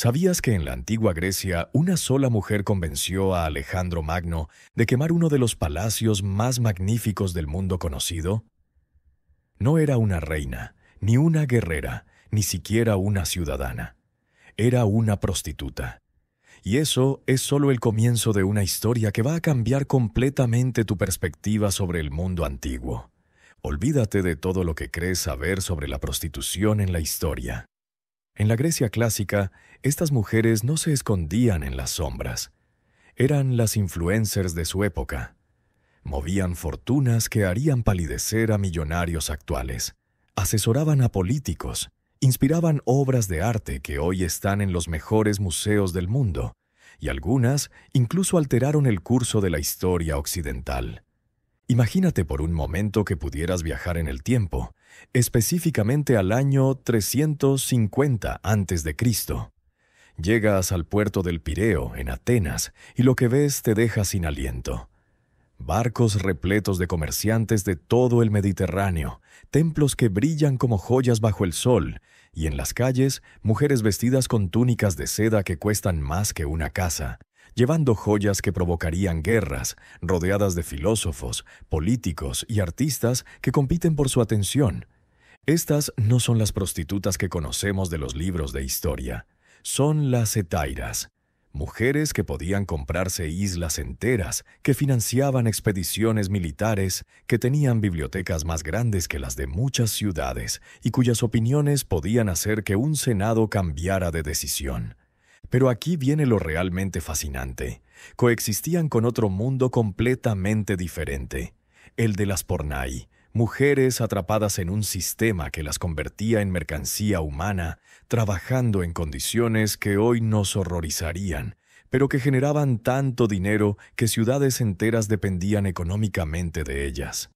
¿Sabías que en la antigua Grecia una sola mujer convenció a Alejandro Magno de quemar uno de los palacios más magníficos del mundo conocido? No era una reina, ni una guerrera, ni siquiera una ciudadana. Era una prostituta. Y eso es solo el comienzo de una historia que va a cambiar completamente tu perspectiva sobre el mundo antiguo. Olvídate de todo lo que crees saber sobre la prostitución en la historia. En la Grecia clásica, estas mujeres no se escondían en las sombras. Eran las influencers de su época. Movían fortunas que harían palidecer a millonarios actuales. Asesoraban a políticos. Inspiraban obras de arte que hoy están en los mejores museos del mundo. Y algunas incluso alteraron el curso de la historia occidental. Imagínate por un momento que pudieras viajar en el tiempo, específicamente al año 350 a.C. Llegas al puerto del Pireo, en Atenas, y lo que ves te deja sin aliento. Barcos repletos de comerciantes de todo el Mediterráneo, templos que brillan como joyas bajo el sol, y en las calles, mujeres vestidas con túnicas de seda que cuestan más que una casa, llevando joyas que provocarían guerras, rodeadas de filósofos, políticos y artistas que compiten por su atención. Estas no son las prostitutas que conocemos de los libros de historia. Son las hetairas, mujeres que podían comprarse islas enteras, que financiaban expediciones militares, que tenían bibliotecas más grandes que las de muchas ciudades y cuyas opiniones podían hacer que un senado cambiara de decisión. Pero aquí viene lo realmente fascinante. Coexistían con otro mundo completamente diferente, el de las pornai, mujeres atrapadas en un sistema que las convertía en mercancía humana, trabajando en condiciones que hoy nos horrorizarían, pero que generaban tanto dinero que ciudades enteras dependían económicamente de ellas.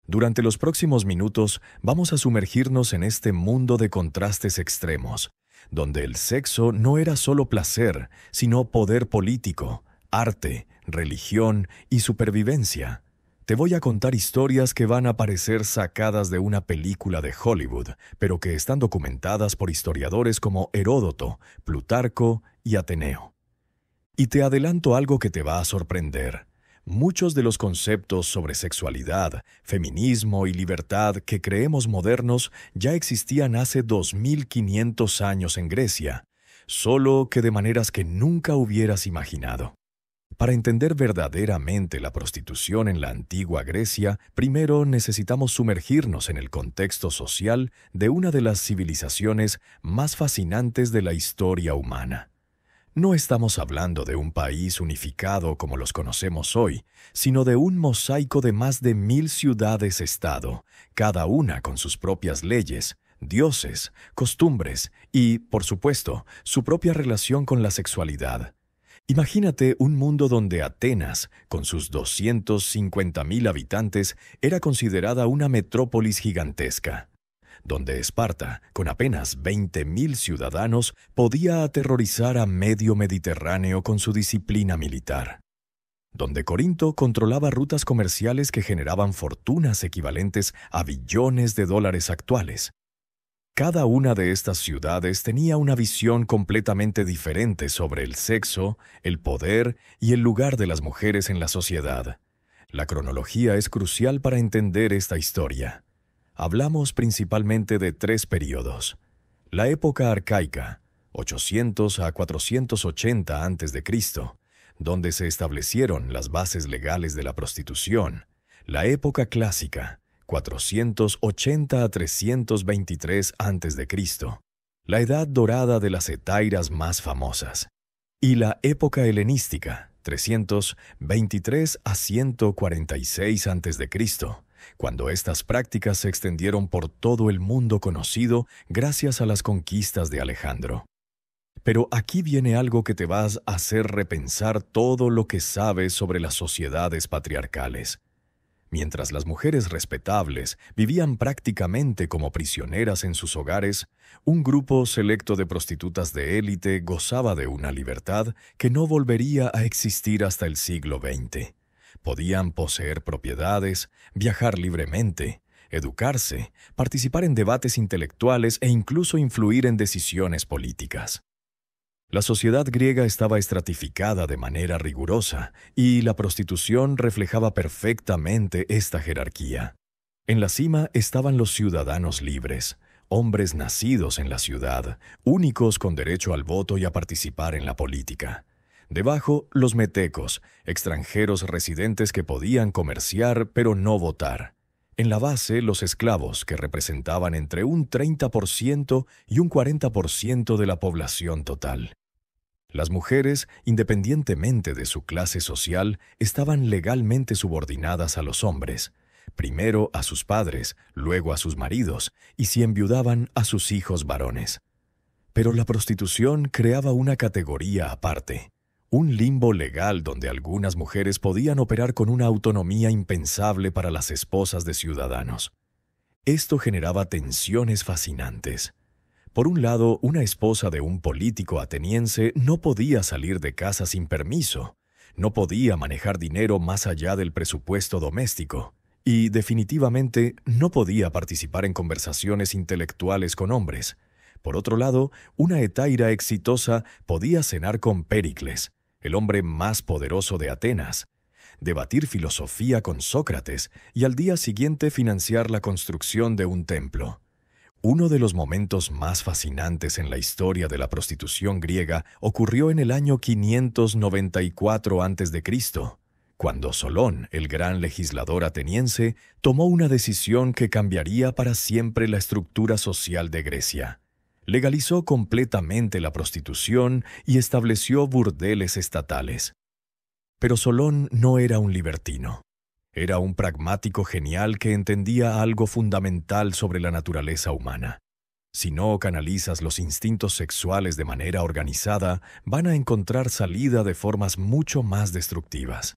Durante los próximos minutos vamos a sumergirnos en este mundo de contrastes extremos, donde el sexo no era solo placer, sino poder político, arte, religión y supervivencia. Te voy a contar historias que van a parecer sacadas de una película de Hollywood, pero que están documentadas por historiadores como Heródoto, Plutarco y Ateneo. Y te adelanto algo que te va a sorprender. Muchos de los conceptos sobre sexualidad, feminismo y libertad que creemos modernos ya existían hace 2500 años en Grecia, solo que de maneras que nunca hubieras imaginado. Para entender verdaderamente la prostitución en la antigua Grecia, primero necesitamos sumergirnos en el contexto social de una de las civilizaciones más fascinantes de la historia humana. No estamos hablando de un país unificado como los conocemos hoy, sino de un mosaico de más de 1000 ciudades-estado, cada una con sus propias leyes, dioses, costumbres y, por supuesto, su propia relación con la sexualidad. Imagínate un mundo donde Atenas, con sus 250.000 habitantes, era considerada una metrópolis gigantesca, donde Esparta, con apenas 20.000 ciudadanos, podía aterrorizar a medio Mediterráneo con su disciplina militar, donde Corinto controlaba rutas comerciales que generaban fortunas equivalentes a billones de dólares actuales. Cada una de estas ciudades tenía una visión completamente diferente sobre el sexo, el poder y el lugar de las mujeres en la sociedad. La cronología es crucial para entender esta historia. Hablamos principalmente de 3 períodos. La época arcaica, 800 a 480 a.C., donde se establecieron las bases legales de la prostitución. La época clásica, 480 a 323 a.C., la edad dorada de las hetairas más famosas. Y la época helenística, 323 a 146 a.C., cuando estas prácticas se extendieron por todo el mundo conocido gracias a las conquistas de Alejandro. Pero aquí viene algo que te va a hacer repensar todo lo que sabes sobre las sociedades patriarcales. Mientras las mujeres respetables vivían prácticamente como prisioneras en sus hogares, un grupo selecto de prostitutas de élite gozaba de una libertad que no volvería a existir hasta el siglo XX. Podían poseer propiedades, viajar libremente, educarse, participar en debates intelectuales e incluso influir en decisiones políticas. La sociedad griega estaba estratificada de manera rigurosa, y la prostitución reflejaba perfectamente esta jerarquía. En la cima estaban los ciudadanos libres, hombres nacidos en la ciudad, únicos con derecho al voto y a participar en la política. Debajo, los metecos, extranjeros residentes que podían comerciar pero no votar. En la base, los esclavos, que representaban entre un 30% y un 40% de la población total. Las mujeres, independientemente de su clase social, estaban legalmente subordinadas a los hombres, primero a sus padres, luego a sus maridos, y si enviudaban, a sus hijos varones. Pero la prostitución creaba una categoría aparte, un limbo legal donde algunas mujeres podían operar con una autonomía impensable para las esposas de ciudadanos. Esto generaba tensiones fascinantes. Por un lado, una esposa de un político ateniense no podía salir de casa sin permiso, no podía manejar dinero más allá del presupuesto doméstico, y definitivamente no podía participar en conversaciones intelectuales con hombres. Por otro lado, una hetaira exitosa podía cenar con Péricles, el hombre más poderoso de Atenas, debatir filosofía con Sócrates y al día siguiente financiar la construcción de un templo. Uno de los momentos más fascinantes en la historia de la prostitución griega ocurrió en el año 594 a.C., cuando Solón, el gran legislador ateniense, tomó una decisión que cambiaría para siempre la estructura social de Grecia. Legalizó completamente la prostitución y estableció burdeles estatales. Pero Solón no era un libertino. Era un pragmático genial que entendía algo fundamental sobre la naturaleza humana. Si no canalizas los instintos sexuales de manera organizada, van a encontrar salida de formas mucho más destructivas.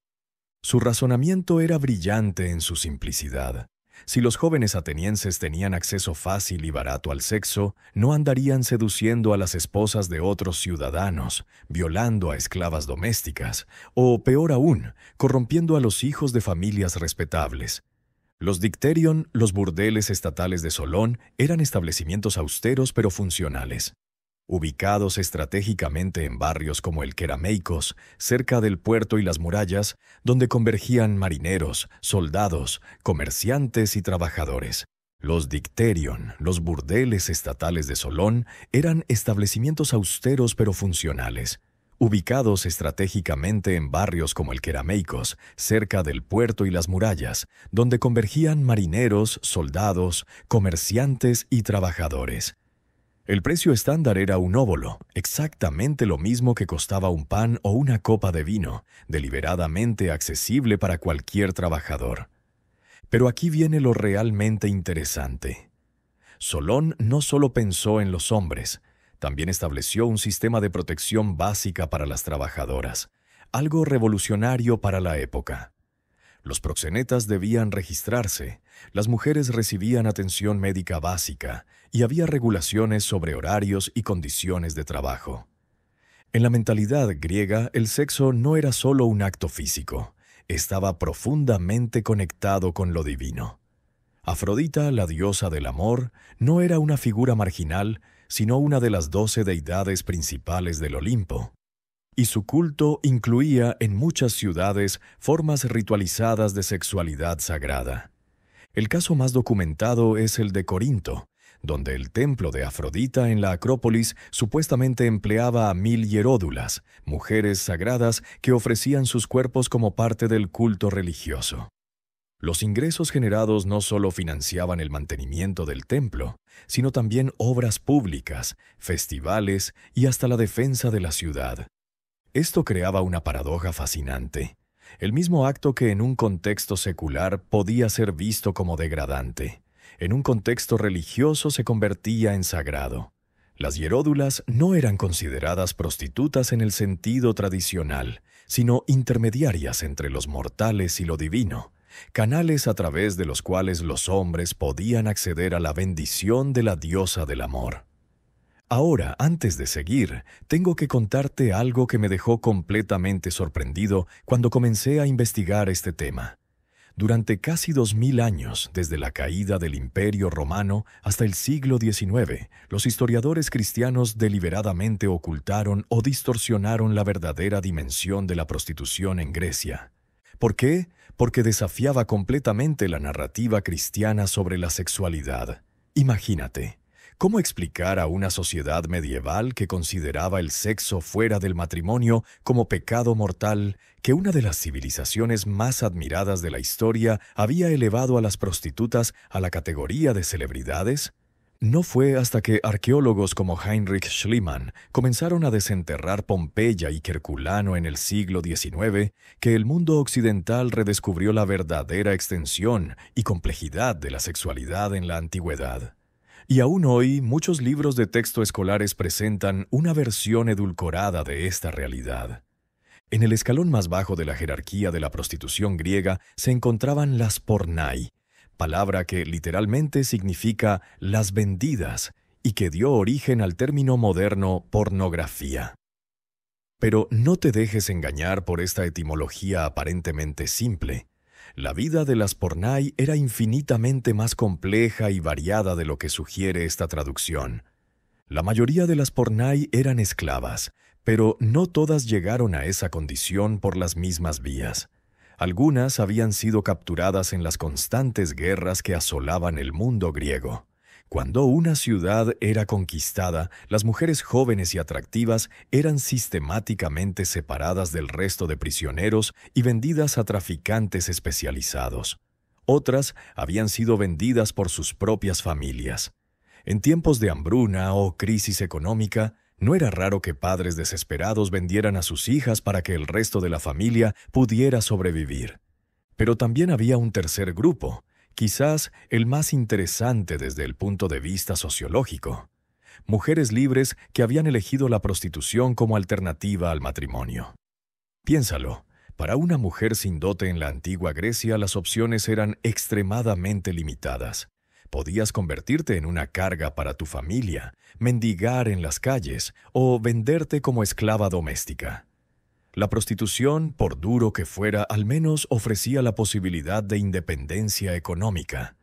Su razonamiento era brillante en su simplicidad. Si los jóvenes atenienses tenían acceso fácil y barato al sexo, no andarían seduciendo a las esposas de otros ciudadanos, violando a esclavas domésticas, o, peor aún, corrompiendo a los hijos de familias respetables. Los dicterion, los burdeles estatales de Solón, eran establecimientos austeros pero funcionales. Ubicados estratégicamente en barrios como el Kerameikos, cerca del puerto y las murallas, donde convergían marineros, soldados, comerciantes y trabajadores. Los dicterion, los burdeles estatales de Solón, eran establecimientos austeros pero funcionales. Ubicados estratégicamente en barrios como el Kerameikos, cerca del puerto y las murallas, donde convergían marineros, soldados, comerciantes y trabajadores. El precio estándar era un óbolo, exactamente lo mismo que costaba un pan o una copa de vino, deliberadamente accesible para cualquier trabajador. Pero aquí viene lo realmente interesante. Solón no solo pensó en los hombres, también estableció un sistema de protección básica para las trabajadoras, algo revolucionario para la época. Los proxenetas debían registrarse, las mujeres recibían atención médica básica y había regulaciones sobre horarios y condiciones de trabajo. En la mentalidad griega, el sexo no era solo un acto físico, estaba profundamente conectado con lo divino. Afrodita, la diosa del amor, no era una figura marginal, sino una de las 12 deidades principales del Olimpo. Y su culto incluía en muchas ciudades formas ritualizadas de sexualidad sagrada. El caso más documentado es el de Corinto, donde el templo de Afrodita en la Acrópolis supuestamente empleaba a 1000 hieródulas, mujeres sagradas que ofrecían sus cuerpos como parte del culto religioso. Los ingresos generados no solo financiaban el mantenimiento del templo, sino también obras públicas, festivales y hasta la defensa de la ciudad. Esto creaba una paradoja fascinante. El mismo acto que en un contexto secular podía ser visto como degradante, en un contexto religioso se convertía en sagrado. Las hieródulas no eran consideradas prostitutas en el sentido tradicional, sino intermediarias entre los mortales y lo divino, canales a través de los cuales los hombres podían acceder a la bendición de la diosa del amor. Ahora, antes de seguir, tengo que contarte algo que me dejó completamente sorprendido cuando comencé a investigar este tema. Durante casi 2000 años, desde la caída del Imperio Romano hasta el siglo XIX, los historiadores cristianos deliberadamente ocultaron o distorsionaron la verdadera dimensión de la prostitución en Grecia. ¿Por qué? Porque desafiaba completamente la narrativa cristiana sobre la sexualidad. Imagínate, ¿cómo explicar a una sociedad medieval que consideraba el sexo fuera del matrimonio como pecado mortal que una de las civilizaciones más admiradas de la historia había elevado a las prostitutas a la categoría de celebridades? No fue hasta que arqueólogos como Heinrich Schliemann comenzaron a desenterrar Pompeya y Herculano en el siglo XIX que el mundo occidental redescubrió la verdadera extensión y complejidad de la sexualidad en la antigüedad. Y aún hoy, muchos libros de texto escolares presentan una versión edulcorada de esta realidad. En el escalón más bajo de la jerarquía de la prostitución griega se encontraban las pornai, palabra que literalmente significa las vendidas y que dio origen al término moderno pornografía. Pero no te dejes engañar por esta etimología aparentemente simple. La vida de las pornai era infinitamente más compleja y variada de lo que sugiere esta traducción. La mayoría de las pornai eran esclavas, pero no todas llegaron a esa condición por las mismas vías. Algunas habían sido capturadas en las constantes guerras que asolaban el mundo griego. Cuando una ciudad era conquistada, las mujeres jóvenes y atractivas eran sistemáticamente separadas del resto de prisioneros y vendidas a traficantes especializados. Otras habían sido vendidas por sus propias familias. En tiempos de hambruna o crisis económica, no era raro que padres desesperados vendieran a sus hijas para que el resto de la familia pudiera sobrevivir. Pero también había un tercer grupo, quizás el más interesante desde el punto de vista sociológico. Mujeres libres que habían elegido la prostitución como alternativa al matrimonio. Piénsalo, para una mujer sin dote en la antigua Grecia las opciones eran extremadamente limitadas. Podías convertirte en una carga para tu familia, mendigar en las calles o venderte como esclava doméstica. La prostitución, por duro que fuera, al menos ofrecía la posibilidad de independencia económica.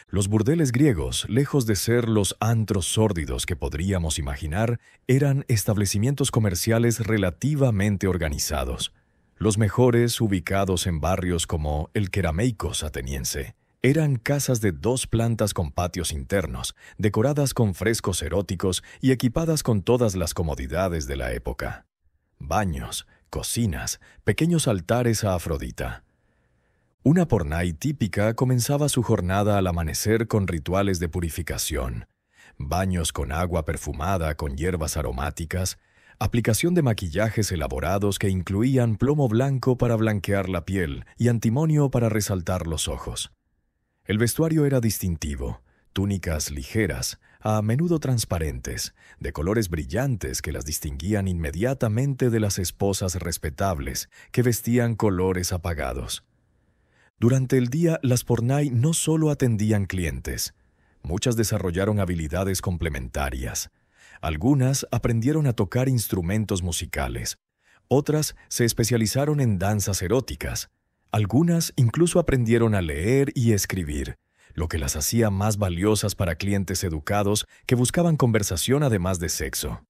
Los burdeles griegos, lejos de ser los antros sórdidos que podríamos imaginar, eran establecimientos comerciales relativamente organizados. Los mejores, ubicados en barrios como el Kerameikos ateniense, eran casas de 2 plantas con patios internos, decoradas con frescos eróticos y equipadas con todas las comodidades de la época. Baños, cocinas, pequeños altares a Afrodita. Una pornai típica comenzaba su jornada al amanecer con rituales de purificación, baños con agua perfumada con hierbas aromáticas, aplicación de maquillajes elaborados que incluían plomo blanco para blanquear la piel y antimonio para resaltar los ojos. El vestuario era distintivo, túnicas ligeras, a menudo transparentes, de colores brillantes que las distinguían inmediatamente de las esposas respetables, que vestían colores apagados. Durante el día, las pornai no solo atendían clientes. Muchas desarrollaron habilidades complementarias. Algunas aprendieron a tocar instrumentos musicales. Otras se especializaron en danzas eróticas. Algunas incluso aprendieron a leer y escribir, lo que las hacía más valiosas para clientes educados que buscaban conversación además de sexo.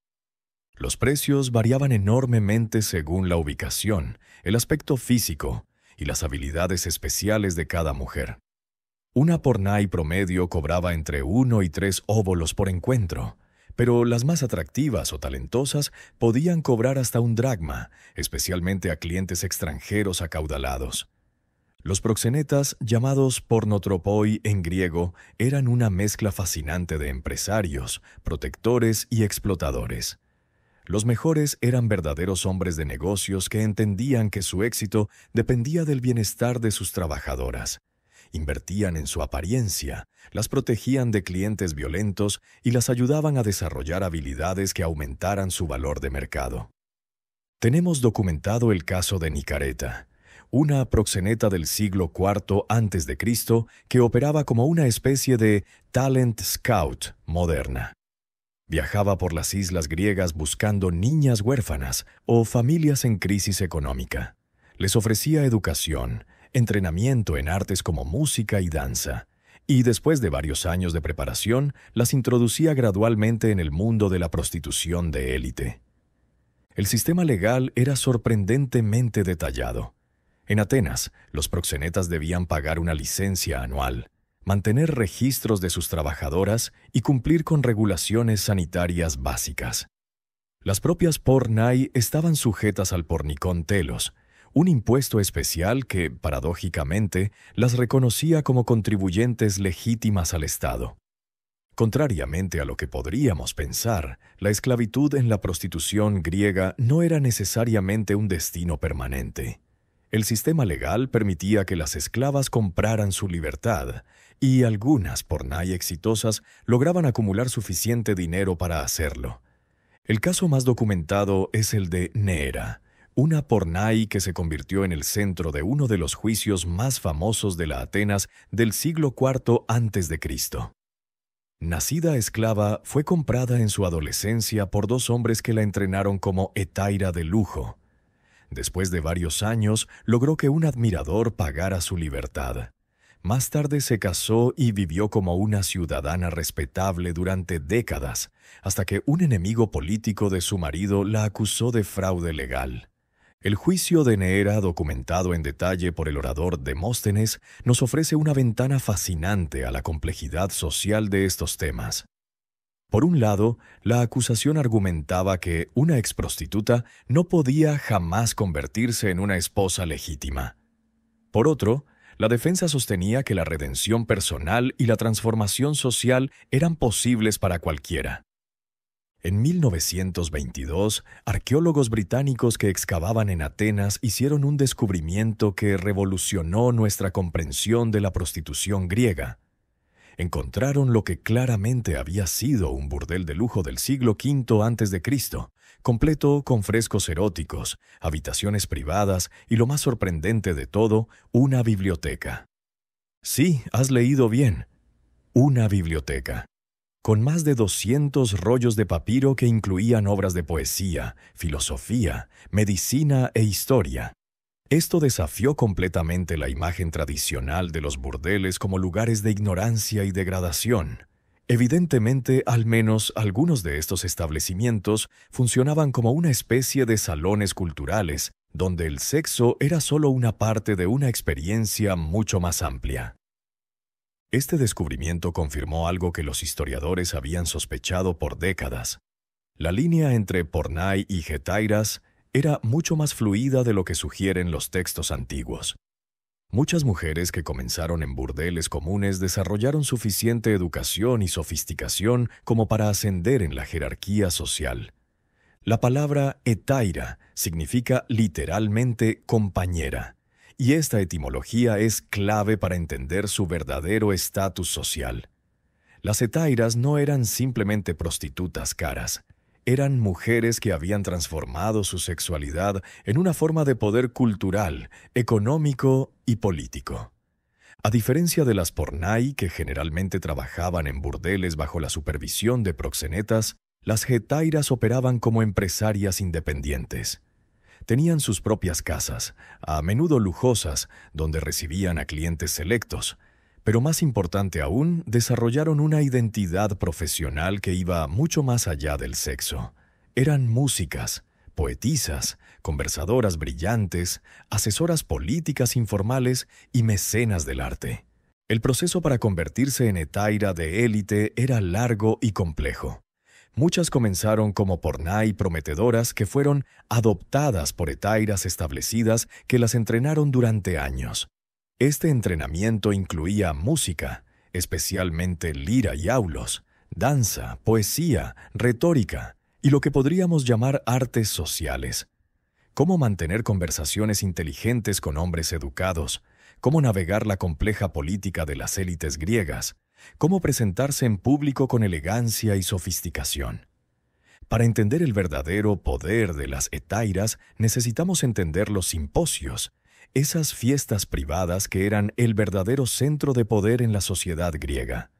Los precios variaban enormemente según la ubicación, el aspecto físico y las habilidades especiales de cada mujer. Una pornai promedio cobraba entre 1 y 3 óbolos por encuentro, pero las más atractivas o talentosas podían cobrar hasta un dracma, especialmente a clientes extranjeros acaudalados. Los proxenetas, llamados pornotropoi en griego, eran una mezcla fascinante de empresarios, protectores y explotadores. Los mejores eran verdaderos hombres de negocios que entendían que su éxito dependía del bienestar de sus trabajadoras. Invertían en su apariencia, las protegían de clientes violentos y las ayudaban a desarrollar habilidades que aumentaran su valor de mercado. Tenemos documentado el caso de Nicareta, una proxeneta del siglo IV a.C. que operaba como una especie de talent scout moderna. Viajaba por las islas griegas buscando niñas huérfanas o familias en crisis económica. Les ofrecía educación, entrenamiento en artes como música y danza, y después de varios años de preparación, las introducía gradualmente en el mundo de la prostitución de élite. El sistema legal era sorprendentemente detallado. En Atenas, los proxenetas debían pagar una licencia anual, mantener registros de sus trabajadoras y cumplir con regulaciones sanitarias básicas. Las propias pornai estaban sujetas al pornicón telos, un impuesto especial que, paradójicamente, las reconocía como contribuyentes legítimas al Estado. Contrariamente a lo que podríamos pensar, la esclavitud en la prostitución griega no era necesariamente un destino permanente. El sistema legal permitía que las esclavas compraran su libertad, y algunas pornai exitosas lograban acumular suficiente dinero para hacerlo. El caso más documentado es el de Neera, una pornai que se convirtió en el centro de uno de los juicios más famosos de la Atenas del siglo IV a.C. Nacida esclava, fue comprada en su adolescencia por dos hombres que la entrenaron como hetaira de lujo. Después de varios años, logró que un admirador pagara su libertad. Más tarde se casó y vivió como una ciudadana respetable durante décadas, hasta que un enemigo político de su marido la acusó de fraude legal. El juicio de Neera, documentado en detalle por el orador Demóstenes, nos ofrece una ventana fascinante a la complejidad social de estos temas. Por un lado, la acusación argumentaba que una exprostituta no podía jamás convertirse en una esposa legítima. Por otro, la defensa sostenía que la redención personal y la transformación social eran posibles para cualquiera. En 1922, arqueólogos británicos que excavaban en Atenas hicieron un descubrimiento que revolucionó nuestra comprensión de la prostitución griega. Encontraron lo que claramente había sido un burdel de lujo del siglo V a.C., completo con frescos eróticos, habitaciones privadas y, lo más sorprendente de todo, una biblioteca. Sí, has leído bien. Una biblioteca. Con más de 200 rollos de papiro que incluían obras de poesía, filosofía, medicina e historia. Esto desafió completamente la imagen tradicional de los burdeles como lugares de ignorancia y degradación. Evidentemente, al menos algunos de estos establecimientos funcionaban como una especie de salones culturales, donde el sexo era solo una parte de una experiencia mucho más amplia. Este descubrimiento confirmó algo que los historiadores habían sospechado por décadas. La línea entre pornai y hetairas era mucho más fluida de lo que sugieren los textos antiguos. Muchas mujeres que comenzaron en burdeles comunes desarrollaron suficiente educación y sofisticación como para ascender en la jerarquía social. La palabra hetaira significa literalmente compañera, y esta etimología es clave para entender su verdadero estatus social. Las hetairas no eran simplemente prostitutas caras. Eran mujeres que habían transformado su sexualidad en una forma de poder cultural, económico y político. A diferencia de las pornai, que generalmente trabajaban en burdeles bajo la supervisión de proxenetas, las hetairas operaban como empresarias independientes. Tenían sus propias casas, a menudo lujosas, donde recibían a clientes selectos, pero más importante aún, desarrollaron una identidad profesional que iba mucho más allá del sexo. Eran músicas, poetisas, conversadoras brillantes, asesoras políticas informales y mecenas del arte. El proceso para convertirse en hetaira de élite era largo y complejo. Muchas comenzaron como pornai prometedoras que fueron adoptadas por hetairas establecidas que las entrenaron durante años. Este entrenamiento incluía música, especialmente lira y aulos, danza, poesía, retórica y lo que podríamos llamar artes sociales. Cómo mantener conversaciones inteligentes con hombres educados, cómo navegar la compleja política de las élites griegas, cómo presentarse en público con elegancia y sofisticación. Para entender el verdadero poder de las hetairas, necesitamos entender los simposios, esas fiestas privadas que eran el verdadero centro de poder en la sociedad griega.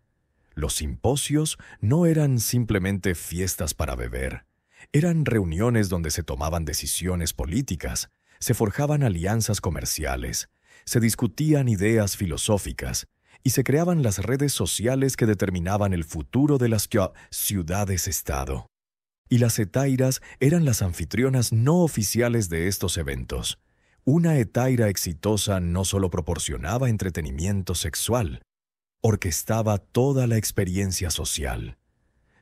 Los simposios no eran simplemente fiestas para beber. Eran reuniones donde se tomaban decisiones políticas, se forjaban alianzas comerciales, se discutían ideas filosóficas y se creaban las redes sociales que determinaban el futuro de las ciudades-estado. Y las hetairas eran las anfitrionas no oficiales de estos eventos. Una hetaira exitosa no solo proporcionaba entretenimiento sexual, orquestaba toda la experiencia social.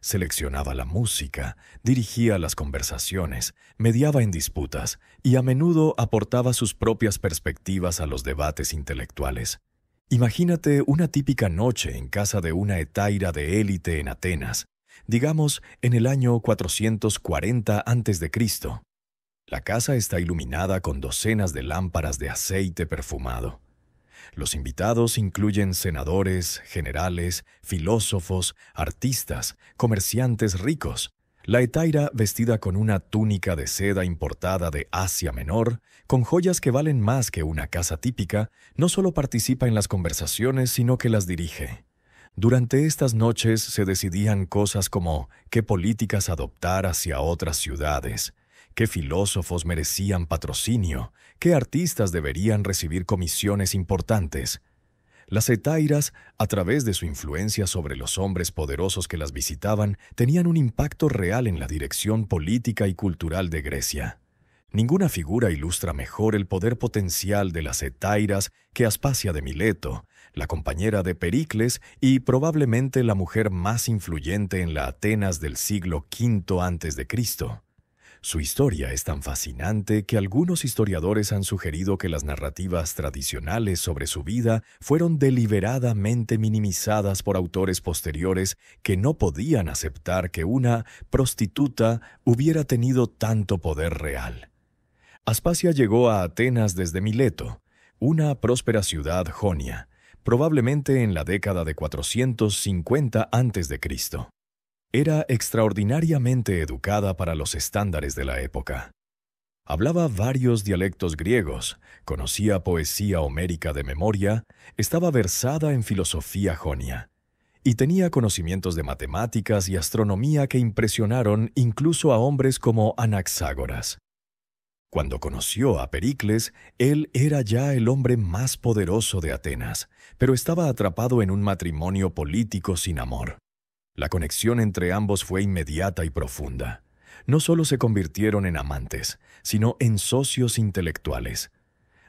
Seleccionaba la música, dirigía las conversaciones, mediaba en disputas y a menudo aportaba sus propias perspectivas a los debates intelectuales. Imagínate una típica noche en casa de una hetaira de élite en Atenas, digamos en el año 440 a.C. La casa está iluminada con docenas de lámparas de aceite perfumado. Los invitados incluyen senadores, generales, filósofos, artistas, comerciantes ricos. La hetaira, vestida con una túnica de seda importada de Asia Menor, con joyas que valen más que una casa típica, no solo participa en las conversaciones, sino que las dirige. Durante estas noches se decidían cosas como qué políticas adoptar hacia otras ciudades, qué filósofos merecían patrocinio, qué artistas deberían recibir comisiones importantes. Las hetairas, a través de su influencia sobre los hombres poderosos que las visitaban, tenían un impacto real en la dirección política y cultural de Grecia. Ninguna figura ilustra mejor el poder potencial de las hetairas que Aspasia de Mileto, la compañera de Pericles y probablemente la mujer más influyente en la Atenas del siglo V a.C. Su historia es tan fascinante que algunos historiadores han sugerido que las narrativas tradicionales sobre su vida fueron deliberadamente minimizadas por autores posteriores que no podían aceptar que una prostituta hubiera tenido tanto poder real. Aspasia llegó a Atenas desde Mileto, una próspera ciudad jonia, probablemente en la década de 450 a.C. Era extraordinariamente educada para los estándares de la época. Hablaba varios dialectos griegos, conocía poesía homérica de memoria, estaba versada en filosofía jonia, y tenía conocimientos de matemáticas y astronomía que impresionaron incluso a hombres como Anaxágoras. Cuando conoció a Pericles, él era ya el hombre más poderoso de Atenas, pero estaba atrapado en un matrimonio político sin amor. La conexión entre ambos fue inmediata y profunda. No solo se convirtieron en amantes, sino en socios intelectuales.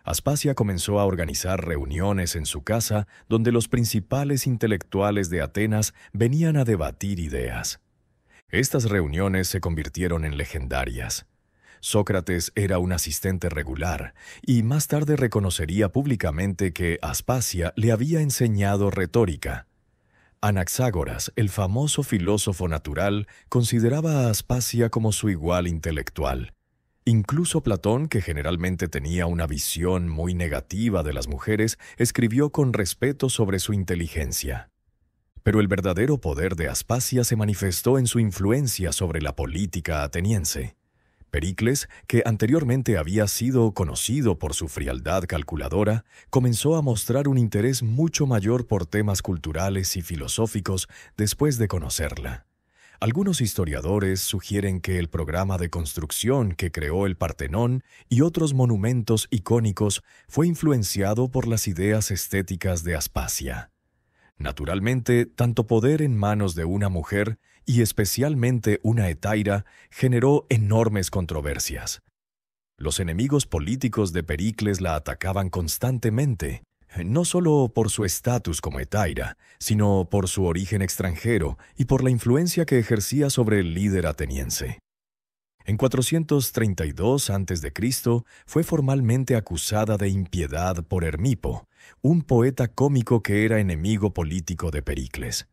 Aspasia comenzó a organizar reuniones en su casa donde los principales intelectuales de Atenas venían a debatir ideas. Estas reuniones se convirtieron en legendarias. Sócrates era un asistente regular y más tarde reconocería públicamente que Aspasia le había enseñado retórica. Anaxágoras, el famoso filósofo natural, consideraba a Aspasia como su igual intelectual. Incluso Platón, que generalmente tenía una visión muy negativa de las mujeres, escribió con respeto sobre su inteligencia. Pero el verdadero poder de Aspasia se manifestó en su influencia sobre la política ateniense. Pericles, que anteriormente había sido conocido por su frialdad calculadora, comenzó a mostrar un interés mucho mayor por temas culturales y filosóficos después de conocerla. Algunos historiadores sugieren que el programa de construcción que creó el Partenón y otros monumentos icónicos fue influenciado por las ideas estéticas de Aspasia. Naturalmente, tanto poder en manos de una mujer y especialmente una hetaira, generó enormes controversias. Los enemigos políticos de Pericles la atacaban constantemente, no solo por su estatus como hetaira, sino por su origen extranjero y por la influencia que ejercía sobre el líder ateniense. En 432 a.C. fue formalmente acusada de impiedad por Hermipo, un poeta cómico que era enemigo político de Pericles.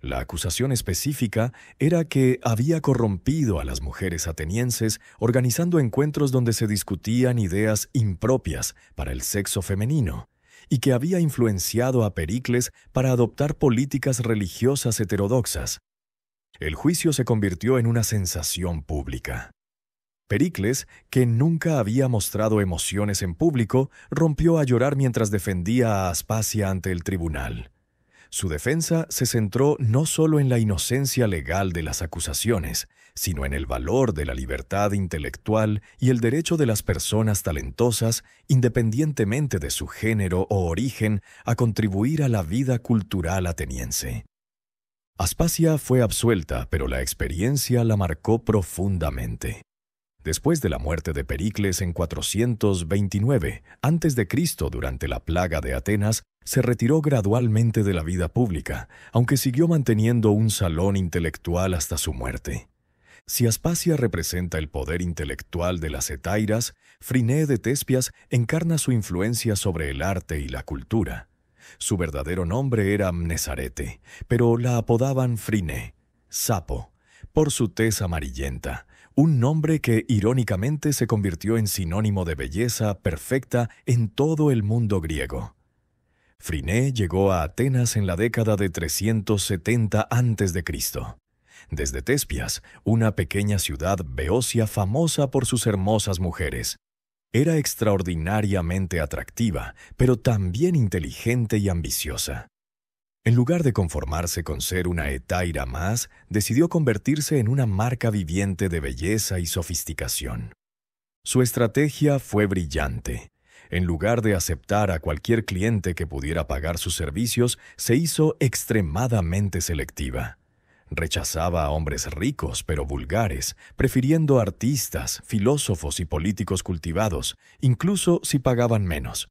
La acusación específica era que había corrompido a las mujeres atenienses organizando encuentros donde se discutían ideas impropias para el sexo femenino, y que había influenciado a Pericles para adoptar políticas religiosas heterodoxas. El juicio se convirtió en una sensación pública. Pericles, que nunca había mostrado emociones en público, rompió a llorar mientras defendía a Aspasia ante el tribunal. Su defensa se centró no solo en la inocencia legal de las acusaciones, sino en el valor de la libertad intelectual y el derecho de las personas talentosas, independientemente de su género o origen, a contribuir a la vida cultural ateniense. Aspasia fue absuelta, pero la experiencia la marcó profundamente. Después de la muerte de Pericles en 429 a.C., durante la plaga de Atenas, se retiró gradualmente de la vida pública, aunque siguió manteniendo un salón intelectual hasta su muerte. Si Aspasia representa el poder intelectual de las hetairas, Friné de Tespias encarna su influencia sobre el arte y la cultura. Su verdadero nombre era Mnesarete, pero la apodaban Friné, Sapo, por su tez amarillenta, un nombre que irónicamente se convirtió en sinónimo de belleza perfecta en todo el mundo griego. Friné llegó a Atenas en la década de 370 a.C. desde Tespias, una pequeña ciudad beocia famosa por sus hermosas mujeres. Era extraordinariamente atractiva, pero también inteligente y ambiciosa. En lugar de conformarse con ser una hetaira más, decidió convertirse en una marca viviente de belleza y sofisticación. Su estrategia fue brillante. En lugar de aceptar a cualquier cliente que pudiera pagar sus servicios, se hizo extremadamente selectiva. Rechazaba a hombres ricos pero vulgares, prefiriendo artistas, filósofos y políticos cultivados, incluso si pagaban menos.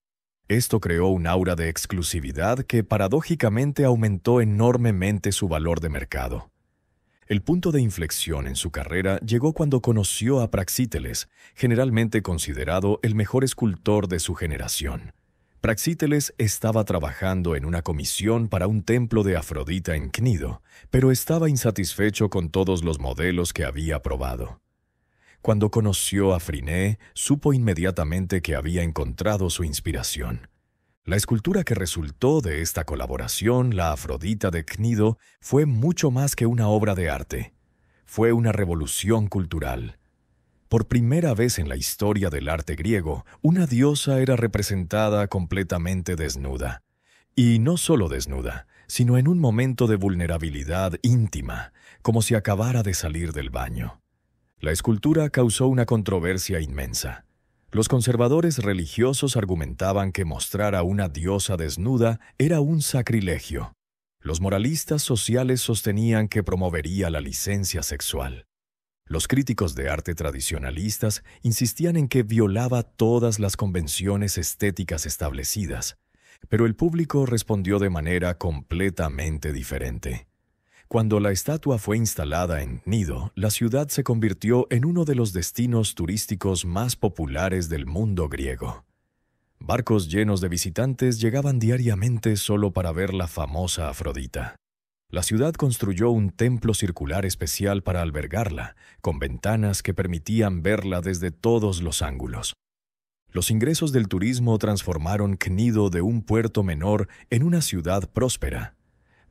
Esto creó un aura de exclusividad que paradójicamente aumentó enormemente su valor de mercado. El punto de inflexión en su carrera llegó cuando conoció a Praxíteles, generalmente considerado el mejor escultor de su generación. Praxíteles estaba trabajando en una comisión para un templo de Afrodita en Cnido, pero estaba insatisfecho con todos los modelos que había probado. Cuando conoció a Friné, supo inmediatamente que había encontrado su inspiración. La escultura que resultó de esta colaboración, la Afrodita de Cnido, fue mucho más que una obra de arte. Fue una revolución cultural. Por primera vez en la historia del arte griego, una diosa era representada completamente desnuda. Y no solo desnuda, sino en un momento de vulnerabilidad íntima, como si acabara de salir del baño. La escultura causó una controversia inmensa. Los conservadores religiosos argumentaban que mostrar a una diosa desnuda era un sacrilegio. Los moralistas sociales sostenían que promovería la licencia sexual. Los críticos de arte tradicionalistas insistían en que violaba todas las convenciones estéticas establecidas, pero el público respondió de manera completamente diferente. Cuando la estatua fue instalada en Cnido, la ciudad se convirtió en uno de los destinos turísticos más populares del mundo griego. Barcos llenos de visitantes llegaban diariamente solo para ver la famosa Afrodita. La ciudad construyó un templo circular especial para albergarla, con ventanas que permitían verla desde todos los ángulos. Los ingresos del turismo transformaron Cnido de un puerto menor en una ciudad próspera.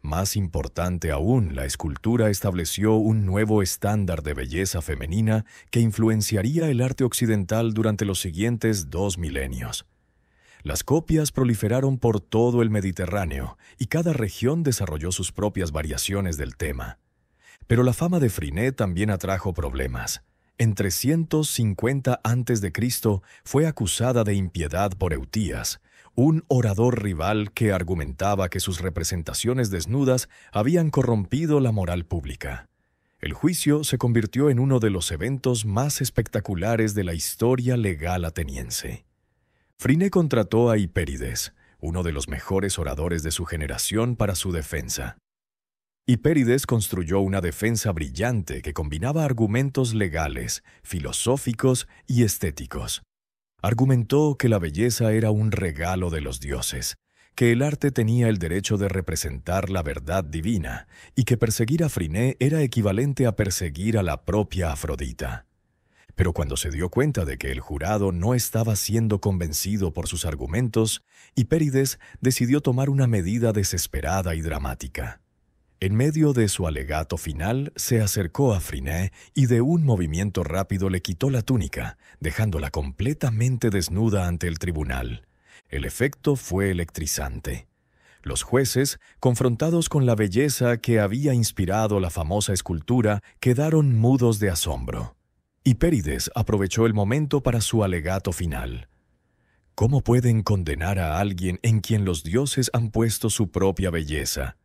Más importante aún, la escultura estableció un nuevo estándar de belleza femenina que influenciaría el arte occidental durante los siguientes 2 milenios. Las copias proliferaron por todo el Mediterráneo y cada región desarrolló sus propias variaciones del tema. Pero la fama de Friné también atrajo problemas. En 350 a.C. fue acusada de impiedad por Eutías, un orador rival que argumentaba que sus representaciones desnudas habían corrompido la moral pública. El juicio se convirtió en uno de los eventos más espectaculares de la historia legal ateniense. Friné contrató a Hipérides, uno de los mejores oradores de su generación, para su defensa. Hipérides construyó una defensa brillante que combinaba argumentos legales, filosóficos y estéticos. Argumentó que la belleza era un regalo de los dioses, que el arte tenía el derecho de representar la verdad divina y que perseguir a Friné era equivalente a perseguir a la propia Afrodita. Pero cuando se dio cuenta de que el jurado no estaba siendo convencido por sus argumentos, Hipérides decidió tomar una medida desesperada y dramática. En medio de su alegato final, se acercó a Friné y de un movimiento rápido le quitó la túnica, dejándola completamente desnuda ante el tribunal. El efecto fue electrizante. Los jueces, confrontados con la belleza que había inspirado la famosa escultura, quedaron mudos de asombro. Hipérides aprovechó el momento para su alegato final. ¿Cómo pueden condenar a alguien en quien los dioses han puesto su propia belleza?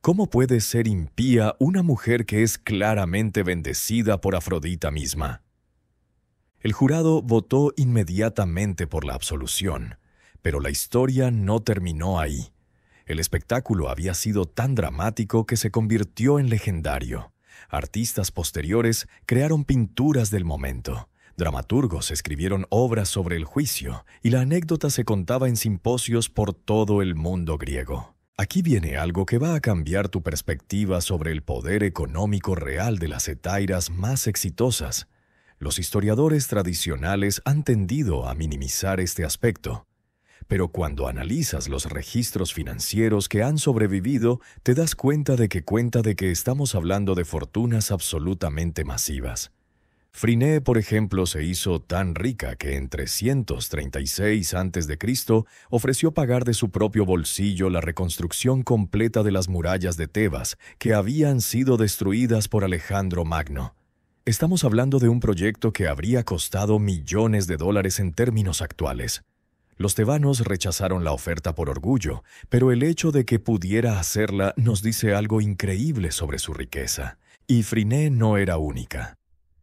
¿Cómo puede ser impía una mujer que es claramente bendecida por Afrodita misma? El jurado votó inmediatamente por la absolución, pero la historia no terminó ahí. El espectáculo había sido tan dramático que se convirtió en legendario. Artistas posteriores crearon pinturas del momento. Dramaturgos escribieron obras sobre el juicio, y la anécdota se contaba en simposios por todo el mundo griego. Aquí viene algo que va a cambiar tu perspectiva sobre el poder económico real de las hetairas más exitosas. Los historiadores tradicionales han tendido a minimizar este aspecto. Pero cuando analizas los registros financieros que han sobrevivido, te das cuenta de que estamos hablando de fortunas absolutamente masivas. Phryné, por ejemplo, se hizo tan rica que en 336 a.C. ofreció pagar de su propio bolsillo la reconstrucción completa de las murallas de Tebas, que habían sido destruidas por Alejandro Magno. Estamos hablando de un proyecto que habría costado millones de dólares en términos actuales. Los tebanos rechazaron la oferta por orgullo, pero el hecho de que pudiera hacerla nos dice algo increíble sobre su riqueza. Y Phryné no era única.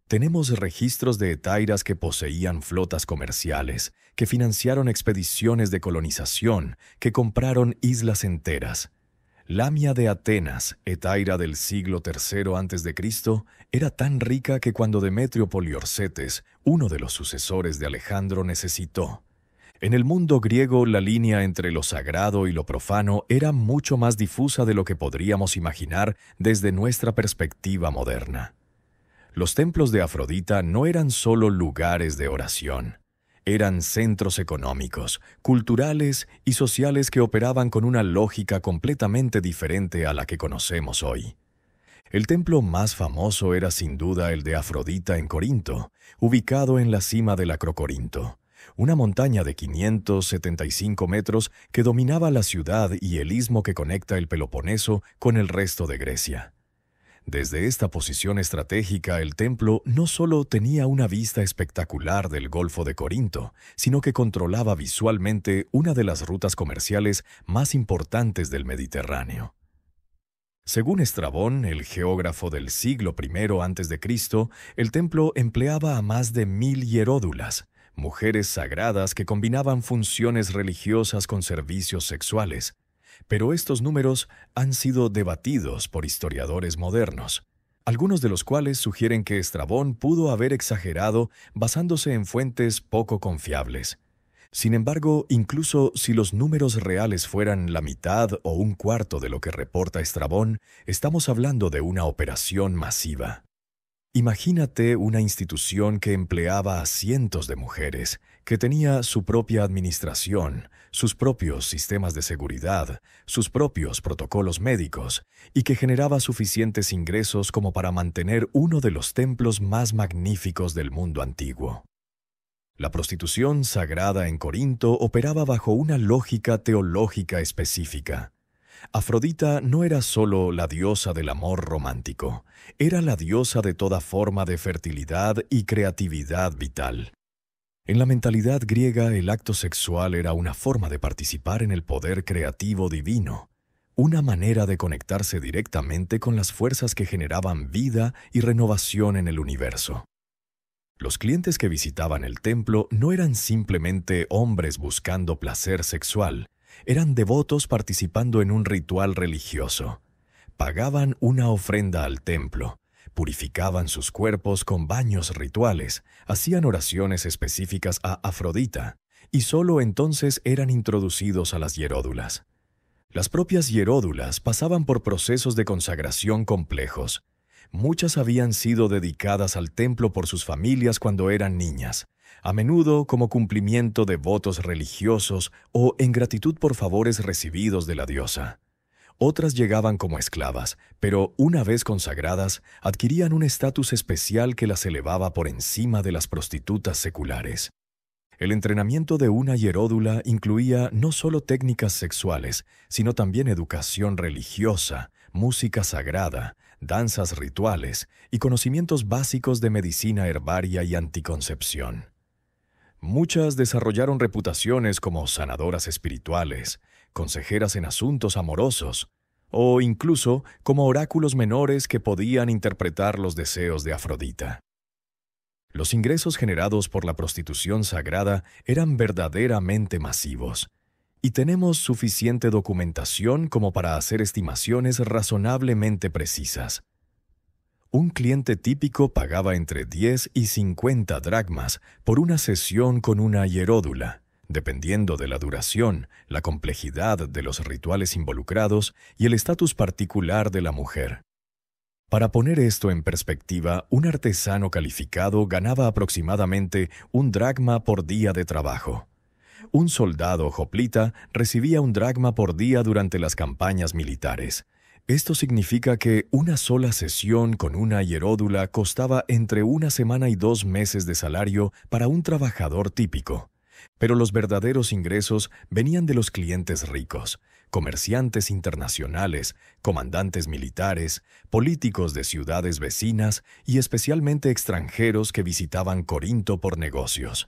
Tenemos registros de hetairas que poseían flotas comerciales, que financiaron expediciones de colonización, que compraron islas enteras. Lamia de Atenas, hetaira del siglo III a.C., era tan rica que cuando Demetrio Poliorcetes, uno de los sucesores de Alejandro, necesitó. En el mundo griego, la línea entre lo sagrado y lo profano era mucho más difusa de lo que podríamos imaginar desde nuestra perspectiva moderna. Los templos de Afrodita no eran solo lugares de oración. Eran centros económicos, culturales y sociales que operaban con una lógica completamente diferente a la que conocemos hoy. El templo más famoso era sin duda el de Afrodita en Corinto, ubicado en la cima del Acrocorinto, una montaña de 575 metros que dominaba la ciudad y el istmo que conecta el Peloponeso con el resto de Grecia. Desde esta posición estratégica, el templo no solo tenía una vista espectacular del Golfo de Corinto, sino que controlaba visualmente una de las rutas comerciales más importantes del Mediterráneo. Según Estrabón, el geógrafo del siglo I a.C., el templo empleaba a más de 1000 hieródulas, mujeres sagradas que combinaban funciones religiosas con servicios sexuales. Pero estos números han sido debatidos por historiadores modernos, algunos de los cuales sugieren que Estrabón pudo haber exagerado basándose en fuentes poco confiables. Sin embargo, incluso si los números reales fueran la mitad o un cuarto de lo que reporta Estrabón, estamos hablando de una operación masiva. Imagínate una institución que empleaba a cientos de mujeres, que tenía su propia administración, sus propios sistemas de seguridad, sus propios protocolos médicos, y que generaba suficientes ingresos como para mantener uno de los templos más magníficos del mundo antiguo. La prostitución sagrada en Corinto operaba bajo una lógica teológica específica. Afrodita no era solo la diosa del amor romántico, era la diosa de toda forma de fertilidad y creatividad vital. En la mentalidad griega, el acto sexual era una forma de participar en el poder creativo divino, una manera de conectarse directamente con las fuerzas que generaban vida y renovación en el universo. Los clientes que visitaban el templo no eran simplemente hombres buscando placer sexual, eran devotos participando en un ritual religioso. Pagaban una ofrenda al templo, purificaban sus cuerpos con baños rituales, hacían oraciones específicas a Afrodita, y solo entonces eran introducidos a las hieródulas. Las propias hieródulas pasaban por procesos de consagración complejos. Muchas habían sido dedicadas al templo por sus familias cuando eran niñas, a menudo como cumplimiento de votos religiosos o en gratitud por favores recibidos de la diosa. Otras llegaban como esclavas, pero una vez consagradas, adquirían un estatus especial que las elevaba por encima de las prostitutas seculares. El entrenamiento de una hieródula incluía no solo técnicas sexuales, sino también educación religiosa, música sagrada, danzas rituales y conocimientos básicos de medicina herbaria y anticoncepción. Muchas desarrollaron reputaciones como sanadoras espirituales, consejeras en asuntos amorosos, o incluso como oráculos menores que podían interpretar los deseos de Afrodita. Los ingresos generados por la prostitución sagrada eran verdaderamente masivos, y tenemos suficiente documentación como para hacer estimaciones razonablemente precisas. Un cliente típico pagaba entre 10 y 50 dracmas por una sesión con una hieródula, dependiendo de la duración, la complejidad de los rituales involucrados y el estatus particular de la mujer. Para poner esto en perspectiva, un artesano calificado ganaba aproximadamente un dracma por día de trabajo. Un soldado hoplita recibía un dracma por día durante las campañas militares. Esto significa que una sola sesión con una hieródula costaba entre 1 semana y 2 meses de salario para un trabajador típico. Pero los verdaderos ingresos venían de los clientes ricos, comerciantes internacionales, comandantes militares, políticos de ciudades vecinas y especialmente extranjeros que visitaban Corinto por negocios.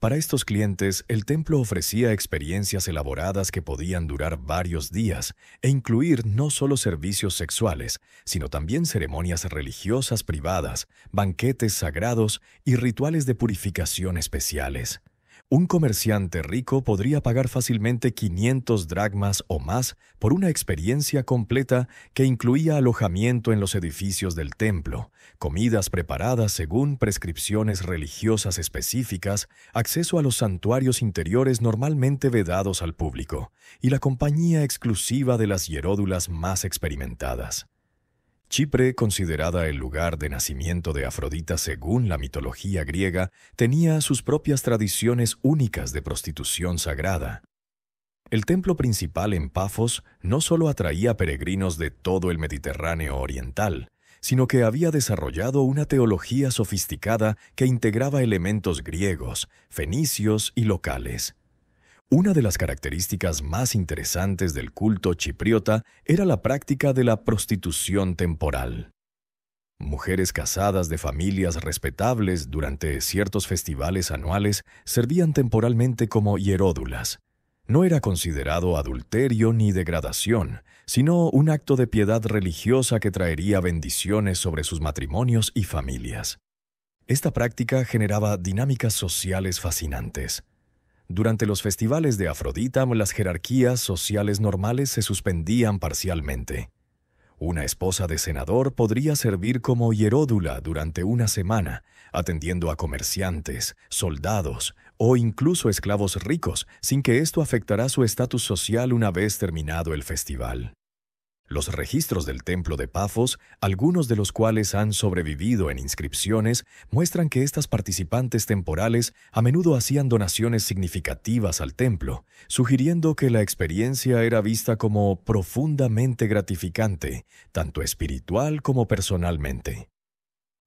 Para estos clientes, el templo ofrecía experiencias elaboradas que podían durar varios días e incluir no solo servicios sexuales, sino también ceremonias religiosas privadas, banquetes sagrados y rituales de purificación especiales. Un comerciante rico podría pagar fácilmente 500 dracmas o más por una experiencia completa que incluía alojamiento en los edificios del templo, comidas preparadas según prescripciones religiosas específicas, acceso a los santuarios interiores normalmente vedados al público, y la compañía exclusiva de las hieródulas más experimentadas. Chipre, considerada el lugar de nacimiento de Afrodita según la mitología griega, tenía sus propias tradiciones únicas de prostitución sagrada. El templo principal en Pafos no solo atraía peregrinos de todo el Mediterráneo oriental, sino que había desarrollado una teología sofisticada que integraba elementos griegos, fenicios y locales. Una de las características más interesantes del culto chipriota era la práctica de la prostitución temporal. Mujeres casadas de familias respetables durante ciertos festivales anuales servían temporalmente como hieródulas. No era considerado adulterio ni degradación, sino un acto de piedad religiosa que traería bendiciones sobre sus matrimonios y familias. Esta práctica generaba dinámicas sociales fascinantes. Durante los festivales de Afrodita, las jerarquías sociales normales se suspendían parcialmente. Una esposa de senador podría servir como hieródula durante 1 semana, atendiendo a comerciantes, soldados o incluso esclavos ricos, sin que esto afectara su estatus social una vez terminado el festival. Los registros del templo de Pafos, algunos de los cuales han sobrevivido en inscripciones, muestran que estas participantes temporales a menudo hacían donaciones significativas al templo, sugiriendo que la experiencia era vista como profundamente gratificante, tanto espiritual como personalmente.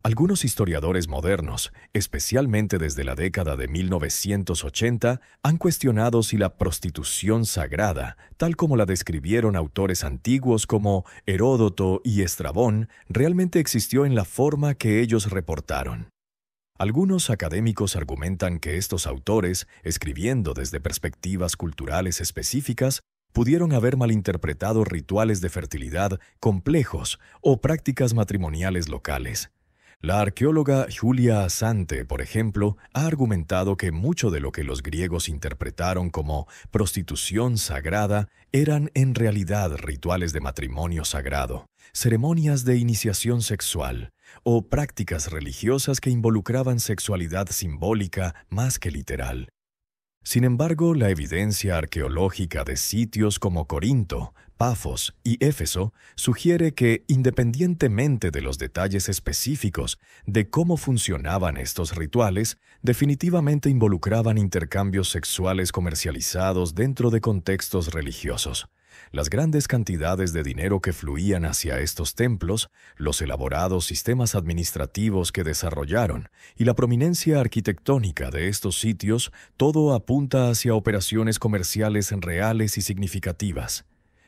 Algunos historiadores modernos, especialmente desde la década de 1980, han cuestionado si la prostitución sagrada, tal como la describieron autores antiguos como Heródoto y Estrabón, realmente existió en la forma que ellos reportaron. Algunos académicos argumentan que estos autores, escribiendo desde perspectivas culturales específicas, pudieron haber malinterpretado rituales de fertilidad complejos o prácticas matrimoniales locales. La arqueóloga Julia Asante, por ejemplo, ha argumentado que mucho de lo que los griegos interpretaron como prostitución sagrada eran en realidad rituales de matrimonio sagrado, ceremonias de iniciación sexual o prácticas religiosas que involucraban sexualidad simbólica más que literal. Sin embargo, la evidencia arqueológica de sitios como Corinto, Pafos y Éfeso sugiere que, independientemente de los detalles específicos de cómo funcionaban estos rituales, definitivamente involucraban intercambios sexuales comercializados dentro de contextos religiosos, Las grandes cantidades de dinero que fluían hacia estos templos, los elaborados sistemas administrativos que desarrollaron y la prominencia arquitectónica de estos sitios, todo apunta hacia operaciones comerciales reales y significativas.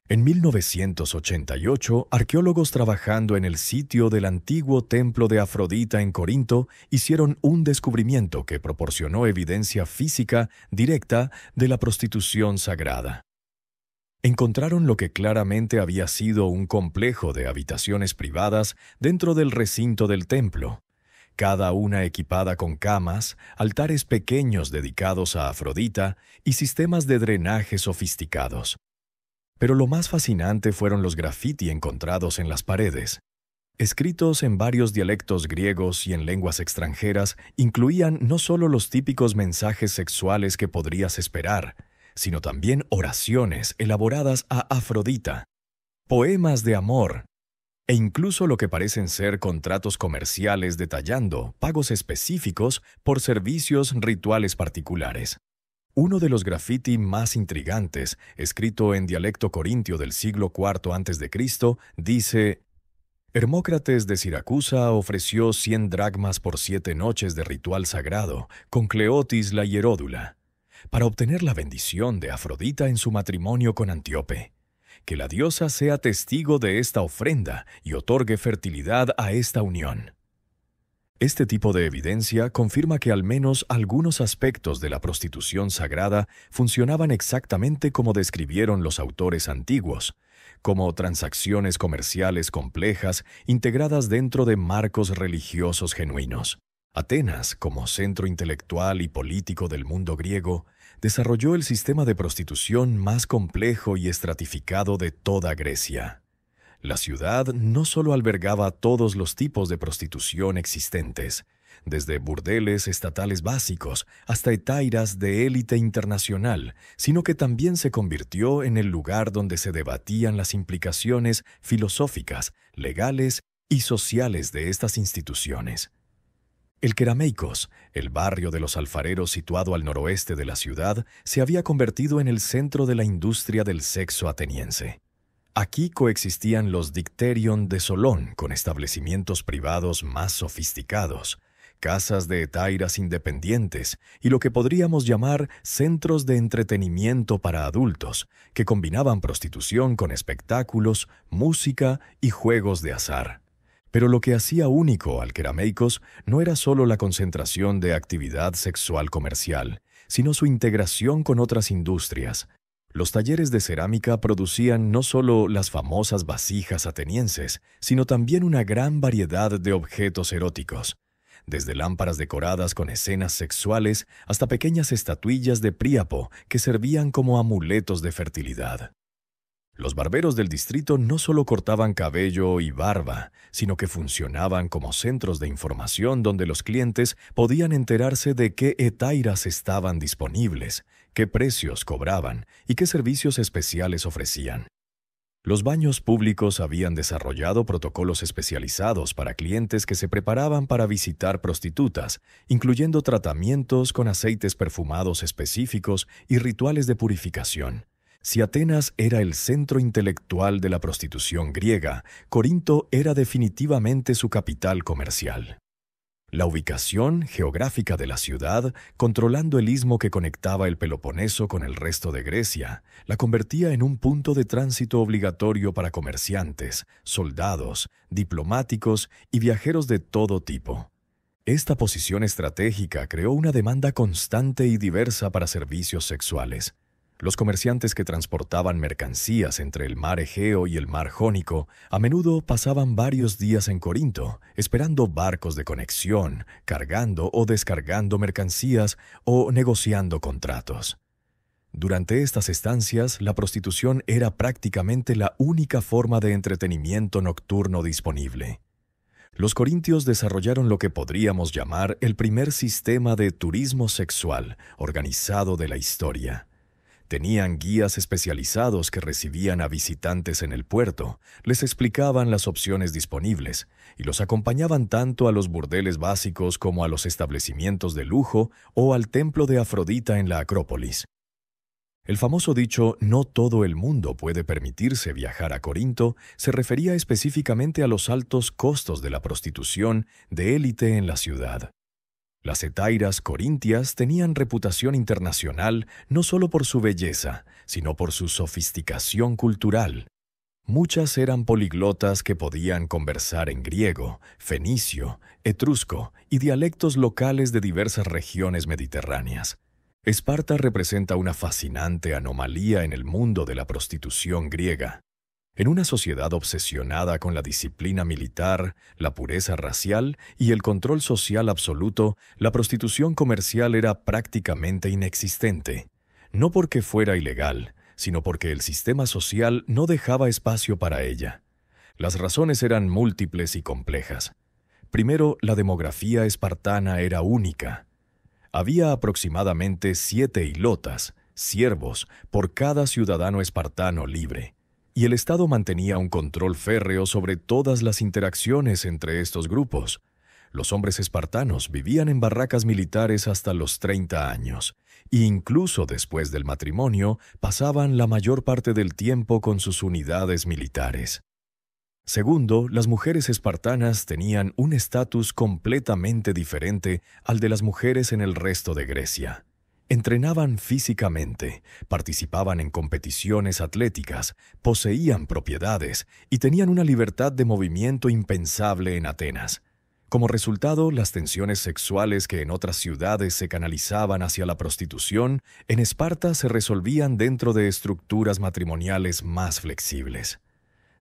En 1988, arqueólogos trabajando en el sitio del antiguo templo de Afrodita en Corinto hicieron un descubrimiento que proporcionó evidencia física directa de la prostitución sagrada. Encontraron lo que claramente había sido un complejo de habitaciones privadas dentro del recinto del templo, cada una equipada con camas, altares pequeños dedicados a Afrodita y sistemas de drenaje sofisticados. Pero lo más fascinante fueron los graffiti encontrados en las paredes. Escritos en varios dialectos griegos y en lenguas extranjeras, incluían no solo los típicos mensajes sexuales que podrías esperar, sino también oraciones elaboradas a Afrodita, poemas de amor, e incluso lo que parecen ser contratos comerciales detallando pagos específicos por servicios rituales particulares. Uno de los graffiti más intrigantes, escrito en dialecto corintio del siglo IV a.C., dice: Hermócrates de Siracusa ofreció 100 dracmas por 7 noches de ritual sagrado con Cleotis la hieródula, para obtener la bendición de Afrodita en su matrimonio con Antíope. Que la diosa sea testigo de esta ofrenda y otorgue fertilidad a esta unión. Este tipo de evidencia confirma que al menos algunos aspectos de la prostitución sagrada funcionaban exactamente como describieron los autores antiguos, como transacciones comerciales complejas integradas dentro de marcos religiosos genuinos. Atenas, como centro intelectual y político del mundo griego, desarrolló el sistema de prostitución más complejo y estratificado de toda Grecia. La ciudad no solo albergaba todos los tipos de prostitución existentes, desde burdeles estatales básicos hasta hetairas de élite internacional, sino que también se convirtió en el lugar donde se debatían las implicaciones filosóficas, legales y sociales de estas instituciones. El Kerameikos, el barrio de los alfareros situado al noroeste de la ciudad, se había convertido en el centro de la industria del sexo ateniense. Aquí coexistían los dicterion de Solón con establecimientos privados más sofisticados, casas de hetairas independientes y lo que podríamos llamar centros de entretenimiento para adultos, que combinaban prostitución con espectáculos, música y juegos de azar. Pero lo que hacía único al Kerameikos no era solo la concentración de actividad sexual comercial, sino su integración con otras industrias. Los talleres de cerámica producían no solo las famosas vasijas atenienses, sino también una gran variedad de objetos eróticos, desde lámparas decoradas con escenas sexuales hasta pequeñas estatuillas de Príapo que servían como amuletos de fertilidad. Los barberos del distrito no solo cortaban cabello y barba, sino que funcionaban como centros de información donde los clientes podían enterarse de qué hetairas estaban disponibles, qué precios cobraban y qué servicios especiales ofrecían. Los baños públicos habían desarrollado protocolos especializados para clientes que se preparaban para visitar prostitutas, incluyendo tratamientos con aceites perfumados específicos y rituales de purificación. Si Atenas era el centro intelectual de la prostitución griega, Corinto era definitivamente su capital comercial. La ubicación geográfica de la ciudad, controlando el istmo que conectaba el Peloponeso con el resto de Grecia, la convertía en un punto de tránsito obligatorio para comerciantes, soldados, diplomáticos y viajeros de todo tipo. Esta posición estratégica creó una demanda constante y diversa para servicios sexuales. Los comerciantes que transportaban mercancías entre el mar Egeo y el mar Jónico a menudo pasaban varios días en Corinto, esperando barcos de conexión, cargando o descargando mercancías o negociando contratos. Durante estas estancias, la prostitución era prácticamente la única forma de entretenimiento nocturno disponible. Los corintios desarrollaron lo que podríamos llamar el primer sistema de turismo sexual organizado de la historia. Tenían guías especializados que recibían a visitantes en el puerto, les explicaban las opciones disponibles y los acompañaban tanto a los burdeles básicos como a los establecimientos de lujo o al templo de Afrodita en la Acrópolis. El famoso dicho «no todo el mundo puede permitirse viajar a Corinto» se refería específicamente a los altos costos de la prostitución de élite en la ciudad. Las hetairas corintias tenían reputación internacional no solo por su belleza, sino por su sofisticación cultural. Muchas eran poliglotas que podían conversar en griego, fenicio, etrusco y dialectos locales de diversas regiones mediterráneas. Esparta representa una fascinante anomalía en el mundo de la prostitución griega. En una sociedad obsesionada con la disciplina militar, la pureza racial y el control social absoluto, la prostitución comercial era prácticamente inexistente. No porque fuera ilegal, sino porque el sistema social no dejaba espacio para ella. Las razones eran múltiples y complejas. Primero, la demografía espartana era única. Había aproximadamente 7 hilotas, siervos, por cada ciudadano espartano libre, y el Estado mantenía un control férreo sobre todas las interacciones entre estos grupos. Los hombres espartanos vivían en barracas militares hasta los 30 años, e incluso después del matrimonio pasaban la mayor parte del tiempo con sus unidades militares. Segundo, las mujeres espartanas tenían un estatus completamente diferente al de las mujeres en el resto de Grecia. Entrenaban físicamente, participaban en competiciones atléticas, poseían propiedades y tenían una libertad de movimiento impensable en Atenas. Como resultado, las tensiones sexuales que en otras ciudades se canalizaban hacia la prostitución, en Esparta se resolvían dentro de estructuras matrimoniales más flexibles.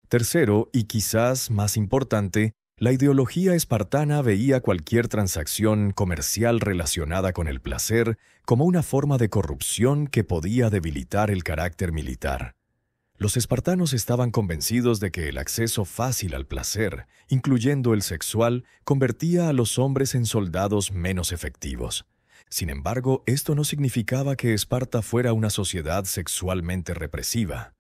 Tercero, y quizás más importante, la ideología espartana veía cualquier transacción comercial relacionada con el placer como una forma de corrupción que podía debilitar el carácter militar. Los espartanos estaban convencidos de que el acceso fácil al placer, incluyendo el sexual, convertía a los hombres en soldados menos efectivos. Sin embargo, esto no significaba que Esparta fuera una sociedad sexualmente represiva.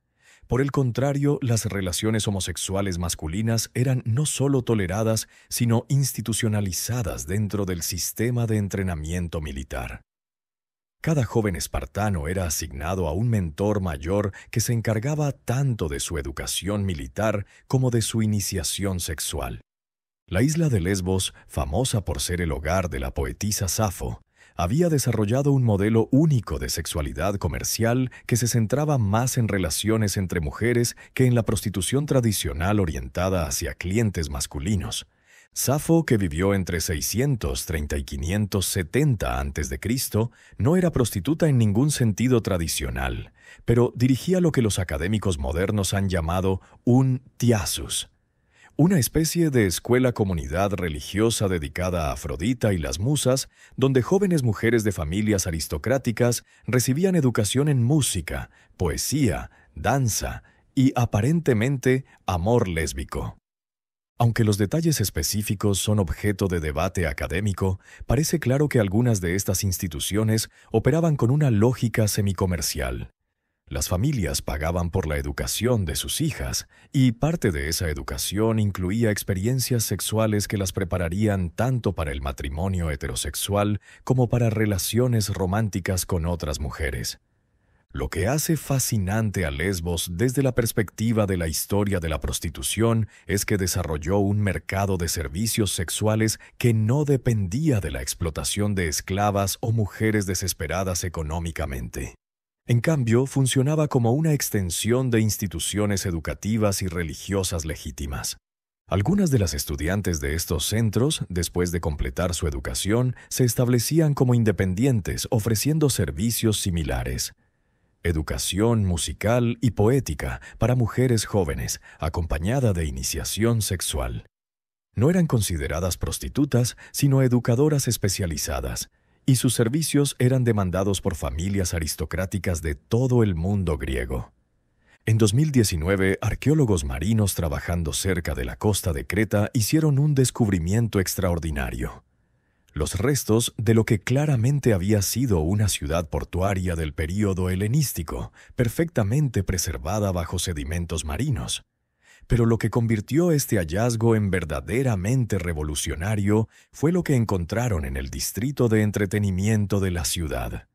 Por el contrario, las relaciones homosexuales masculinas eran no solo toleradas, sino institucionalizadas dentro del sistema de entrenamiento militar. Cada joven espartano era asignado a un mentor mayor que se encargaba tanto de su educación militar como de su iniciación sexual. La isla de Lesbos, famosa por ser el hogar de la poetisa Safo, había desarrollado un modelo único de sexualidad comercial que se centraba más en relaciones entre mujeres que en la prostitución tradicional orientada hacia clientes masculinos. Safo, que vivió entre 630 y 570 a.C., no era prostituta en ningún sentido tradicional, pero dirigía lo que los académicos modernos han llamado un tiasus, una especie de escuela-comunidad religiosa dedicada a Afrodita y las musas, donde jóvenes mujeres de familias aristocráticas recibían educación en música, poesía, danza y, aparentemente, amor lésbico. Aunque los detalles específicos son objeto de debate académico, parece claro que algunas de estas instituciones operaban con una lógica semicomercial. Las familias pagaban por la educación de sus hijas, y parte de esa educación incluía experiencias sexuales que las prepararían tanto para el matrimonio heterosexual como para relaciones románticas con otras mujeres. Lo que hace fascinante a Lesbos desde la perspectiva de la historia de la prostitución es que desarrolló un mercado de servicios sexuales que no dependía de la explotación de esclavas o mujeres desesperadas económicamente. En cambio, funcionaba como una extensión de instituciones educativas y religiosas legítimas. Algunas de las estudiantes de estos centros, después de completar su educación, se establecían como independientes, ofreciendo servicios similares. Educación musical y poética para mujeres jóvenes, acompañada de iniciación sexual. No eran consideradas prostitutas, sino educadoras especializadas, y sus servicios eran demandados por familias aristocráticas de todo el mundo griego. En 2019, arqueólogos marinos trabajando cerca de la costa de Creta hicieron un descubrimiento extraordinario. Los restos de lo que claramente había sido una ciudad portuaria del período helenístico, perfectamente preservada bajo sedimentos marinos. Pero lo que convirtió este hallazgo en verdaderamente revolucionario fue lo que encontraron en el distrito de entretenimiento de la ciudad.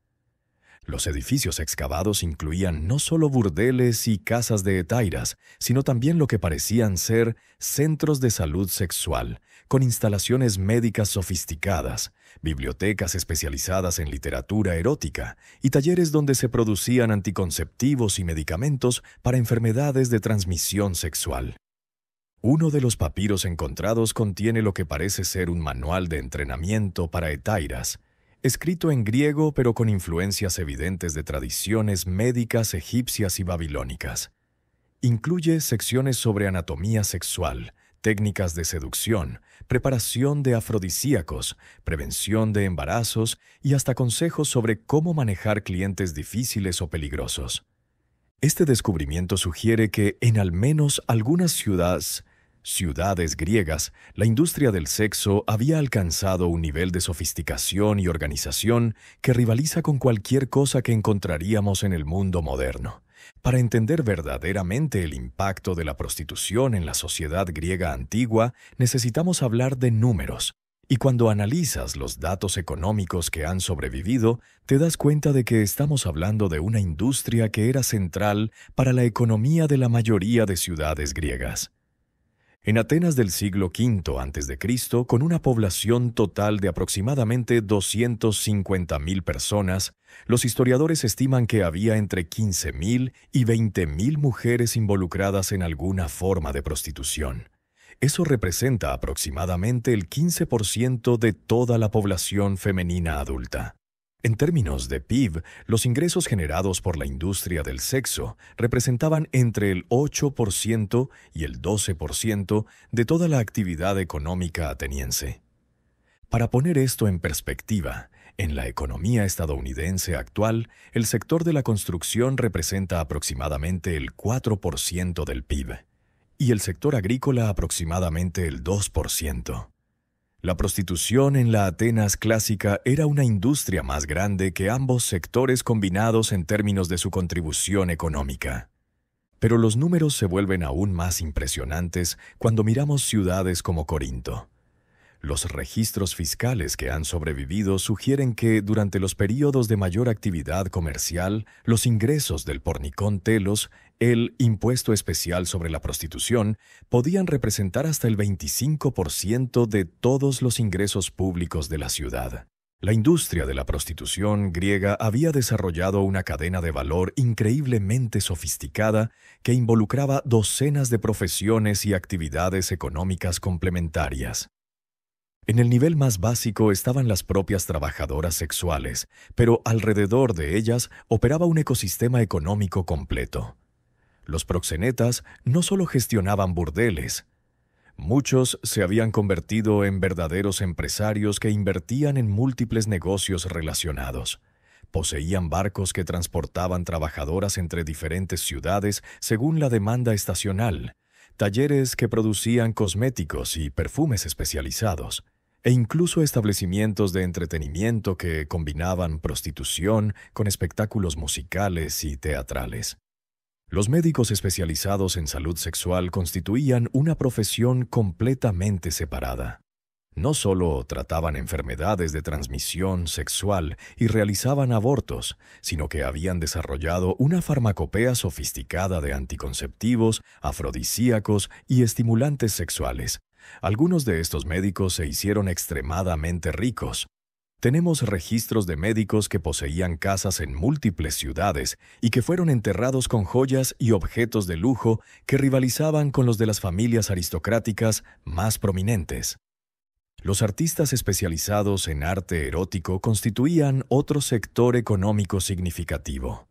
Los edificios excavados incluían no solo burdeles y casas de hetairas, sino también lo que parecían ser centros de salud sexual, con instalaciones médicas sofisticadas, bibliotecas especializadas en literatura erótica y talleres donde se producían anticonceptivos y medicamentos para enfermedades de transmisión sexual. Uno de los papiros encontrados contiene lo que parece ser un manual de entrenamiento para hetairas, escrito en griego pero con influencias evidentes de tradiciones médicas egipcias y babilónicas. Incluye secciones sobre anatomía sexual, técnicas de seducción, preparación de afrodisíacos, prevención de embarazos y hasta consejos sobre cómo manejar clientes difíciles o peligrosos. Este descubrimiento sugiere que en al menos algunas ciudades griegas, la industria del sexo había alcanzado un nivel de sofisticación y organización que rivaliza con cualquier cosa que encontraríamos en el mundo moderno. Para entender verdaderamente el impacto de la prostitución en la sociedad griega antigua, necesitamos hablar de números. Y cuando analizas los datos económicos que han sobrevivido, te das cuenta de que estamos hablando de una industria que era central para la economía de la mayoría de ciudades griegas. En Atenas del siglo V a.C., con una población total de aproximadamente 250.000 personas, los historiadores estiman que había entre 15.000 y 20.000 mujeres involucradas en alguna forma de prostitución. Eso representa aproximadamente el 15% de toda la población femenina adulta. En términos de PIB, los ingresos generados por la industria del sexo representaban entre el 8% y el 12% de toda la actividad económica ateniense. Para poner esto en perspectiva, en la economía estadounidense actual, el sector de la construcción representa aproximadamente el 4% del PIB, y el sector agrícola aproximadamente el 2%. La prostitución en la Atenas clásica era una industria más grande que ambos sectores combinados en términos de su contribución económica. Pero los números se vuelven aún más impresionantes cuando miramos ciudades como Corinto. Los registros fiscales que han sobrevivido sugieren que durante los períodos de mayor actividad comercial, los ingresos del pornicón telos, el impuesto especial sobre la prostitución, podían representar hasta el 25% de todos los ingresos públicos de la ciudad. La industria de la prostitución griega había desarrollado una cadena de valor increíblemente sofisticada que involucraba docenas de profesiones y actividades económicas complementarias. En el nivel más básico estaban las propias trabajadoras sexuales, pero alrededor de ellas operaba un ecosistema económico completo. Los proxenetas no solo gestionaban burdeles. Muchos se habían convertido en verdaderos empresarios que invertían en múltiples negocios relacionados. Poseían barcos que transportaban trabajadoras entre diferentes ciudades según la demanda estacional, talleres que producían cosméticos y perfumes especializados, e incluso establecimientos de entretenimiento que combinaban prostitución con espectáculos musicales y teatrales. Los médicos especializados en salud sexual constituían una profesión completamente separada. No solo trataban enfermedades de transmisión sexual y realizaban abortos, sino que habían desarrollado una farmacopea sofisticada de anticonceptivos, afrodisíacos y estimulantes sexuales. Algunos de estos médicos se hicieron extremadamente ricos. Tenemos registros de médicos que poseían casas en múltiples ciudades y que fueron enterrados con joyas y objetos de lujo que rivalizaban con los de las familias aristocráticas más prominentes. Los artistas especializados en arte erótico constituían otro sector económico significativo.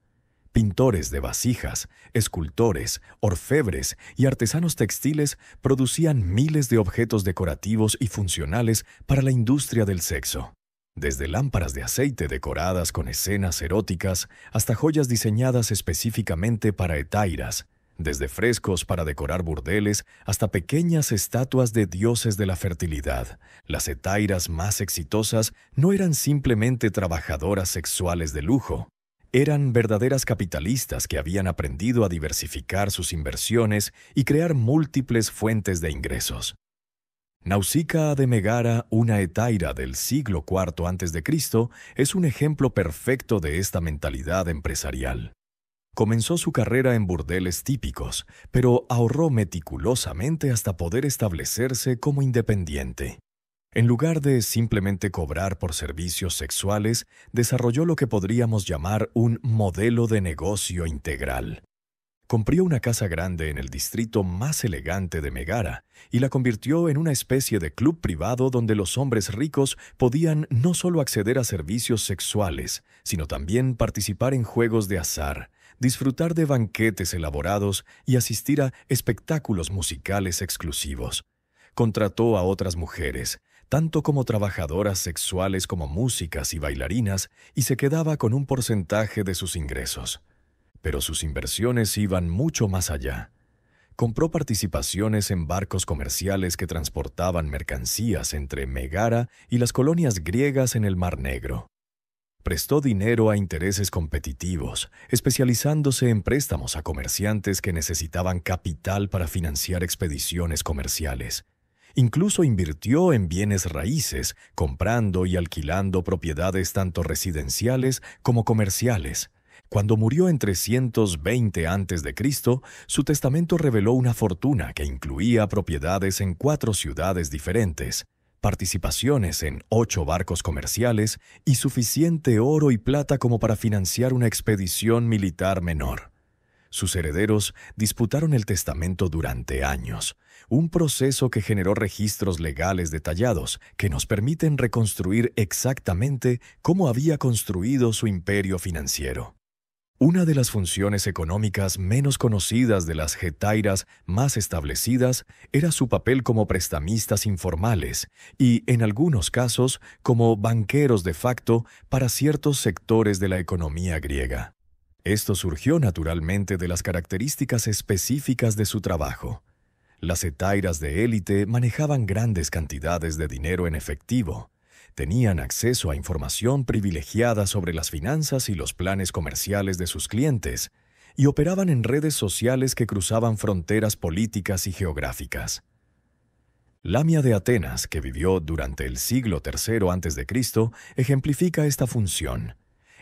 Pintores de vasijas, escultores, orfebres y artesanos textiles producían miles de objetos decorativos y funcionales para la industria del sexo. Desde lámparas de aceite decoradas con escenas eróticas hasta joyas diseñadas específicamente para hetairas, desde frescos para decorar burdeles hasta pequeñas estatuas de dioses de la fertilidad. Las hetairas más exitosas no eran simplemente trabajadoras sexuales de lujo. Eran verdaderas capitalistas que habían aprendido a diversificar sus inversiones y crear múltiples fuentes de ingresos. Nausicaa de Megara, una hetaira del siglo IV a.C., es un ejemplo perfecto de esta mentalidad empresarial. Comenzó su carrera en burdeles típicos, pero ahorró meticulosamente hasta poder establecerse como independiente. En lugar de simplemente cobrar por servicios sexuales, desarrolló lo que podríamos llamar un modelo de negocio integral. Compró una casa grande en el distrito más elegante de Megara y la convirtió en una especie de club privado donde los hombres ricos podían no solo acceder a servicios sexuales, sino también participar en juegos de azar, disfrutar de banquetes elaborados y asistir a espectáculos musicales exclusivos. Contrató a otras mujeres, tanto como trabajadoras sexuales como músicas y bailarinas, y se quedaba con un porcentaje de sus ingresos. Pero sus inversiones iban mucho más allá. Compró participaciones en barcos comerciales que transportaban mercancías entre Megara y las colonias griegas en el Mar Negro. Prestó dinero a intereses competitivos, especializándose en préstamos a comerciantes que necesitaban capital para financiar expediciones comerciales. Incluso invirtió en bienes raíces, comprando y alquilando propiedades tanto residenciales como comerciales. Cuando murió en 320 a.C., su testamento reveló una fortuna que incluía propiedades en 4 ciudades diferentes, participaciones en 8 barcos comerciales y suficiente oro y plata como para financiar una expedición militar menor. Sus herederos disputaron el testamento durante años, un proceso que generó registros legales detallados que nos permiten reconstruir exactamente cómo había construido su imperio financiero. Una de las funciones económicas menos conocidas de las hetairas más establecidas era su papel como prestamistas informales y, en algunos casos, como banqueros de facto para ciertos sectores de la economía griega. Esto surgió naturalmente de las características específicas de su trabajo. Las hetairas de élite manejaban grandes cantidades de dinero en efectivo. Tenían acceso a información privilegiada sobre las finanzas y los planes comerciales de sus clientes, y operaban en redes sociales que cruzaban fronteras políticas y geográficas. Lamia de Atenas, que vivió durante el siglo III a.C., ejemplifica esta función.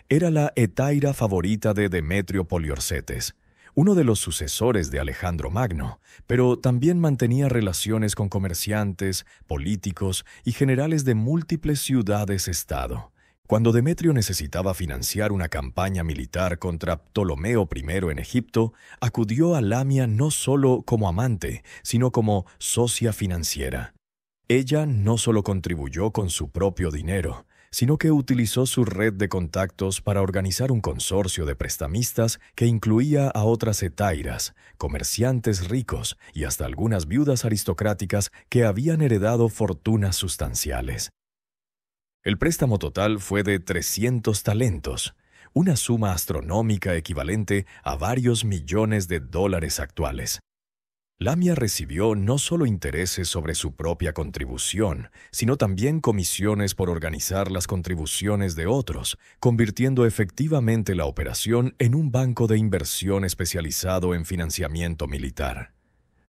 Era la hetaira favorita de Demetrio Poliorcetes, uno de los sucesores de Alejandro Magno, pero también mantenía relaciones con comerciantes, políticos y generales de múltiples ciudades-estado. Cuando Demetrio necesitaba financiar una campaña militar contra Ptolomeo I en Egipto, acudió a Lamia no solo como amante, sino como socia financiera. Ella no solo contribuyó con su propio dinero, sino que utilizó su red de contactos para organizar un consorcio de prestamistas que incluía a otras hetairas, comerciantes ricos y hasta algunas viudas aristocráticas que habían heredado fortunas sustanciales. El préstamo total fue de 300 talentos, una suma astronómica equivalente a varios millones de dólares actuales. Lamia recibió no solo intereses sobre su propia contribución, sino también comisiones por organizar las contribuciones de otros, convirtiendo efectivamente la operación en un banco de inversión especializado en financiamiento militar.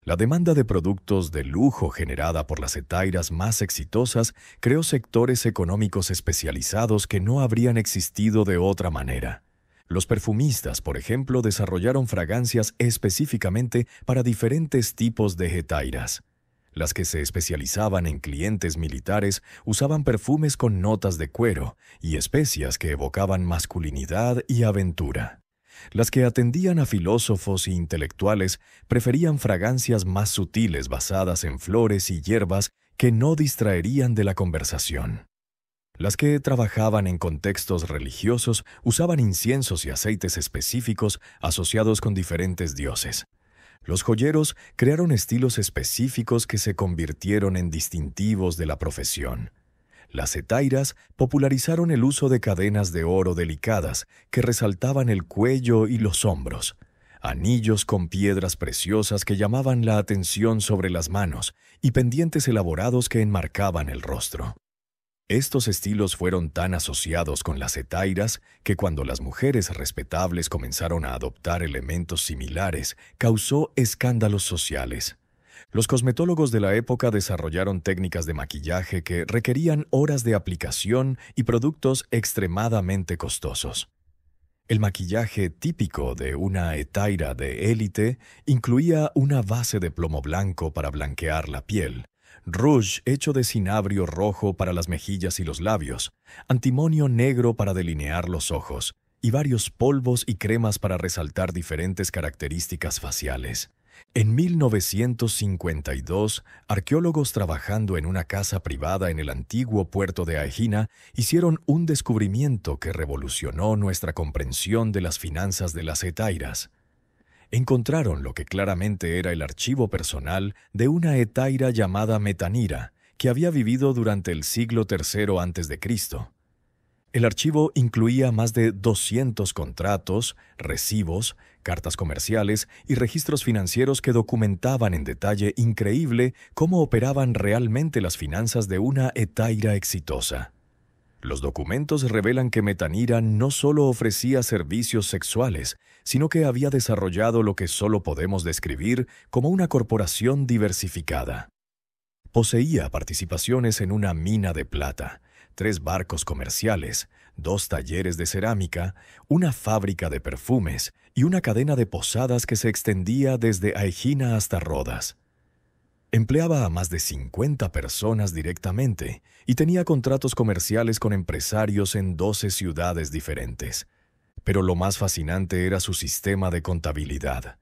La demanda de productos de lujo generada por las hetairas más exitosas creó sectores económicos especializados que no habrían existido de otra manera. Los perfumistas, por ejemplo, desarrollaron fragancias específicamente para diferentes tipos de hetairas. Las que se especializaban en clientes militares usaban perfumes con notas de cuero y especias que evocaban masculinidad y aventura. Las que atendían a filósofos e intelectuales preferían fragancias más sutiles basadas en flores y hierbas que no distraerían de la conversación. Las que trabajaban en contextos religiosos usaban inciensos y aceites específicos asociados con diferentes dioses. Los joyeros crearon estilos específicos que se convirtieron en distintivos de la profesión. Las hetairas popularizaron el uso de cadenas de oro delicadas que resaltaban el cuello y los hombros, anillos con piedras preciosas que llamaban la atención sobre las manos y pendientes elaborados que enmarcaban el rostro. Estos estilos fueron tan asociados con las hetairas que cuando las mujeres respetables comenzaron a adoptar elementos similares, causó escándalos sociales. Los cosmetólogos de la época desarrollaron técnicas de maquillaje que requerían horas de aplicación y productos extremadamente costosos. El maquillaje típico de una hetaira de élite incluía una base de plomo blanco para blanquear la piel, rouge hecho de cinabrio rojo para las mejillas y los labios, antimonio negro para delinear los ojos, y varios polvos y cremas para resaltar diferentes características faciales. En 1952, arqueólogos trabajando en una casa privada en el antiguo puerto de Aegina hicieron un descubrimiento que revolucionó nuestra comprensión de las finanzas de las hetairas. Encontraron lo que claramente era el archivo personal de una hetaira llamada Metanira, que había vivido durante el siglo III a.C. El archivo incluía más de 200 contratos, recibos, cartas comerciales y registros financieros que documentaban en detalle increíble cómo operaban realmente las finanzas de una hetaira exitosa. Los documentos revelan que Metanira no solo ofrecía servicios sexuales, sino que había desarrollado lo que solo podemos describir como una corporación diversificada. Poseía participaciones en una mina de plata, 3 barcos comerciales, 2 talleres de cerámica, una fábrica de perfumes y una cadena de posadas que se extendía desde Aegina hasta Rodas. Empleaba a más de 50 personas directamente y tenía contratos comerciales con empresarios en 12 ciudades diferentes. Pero lo más fascinante era su sistema de contabilidad.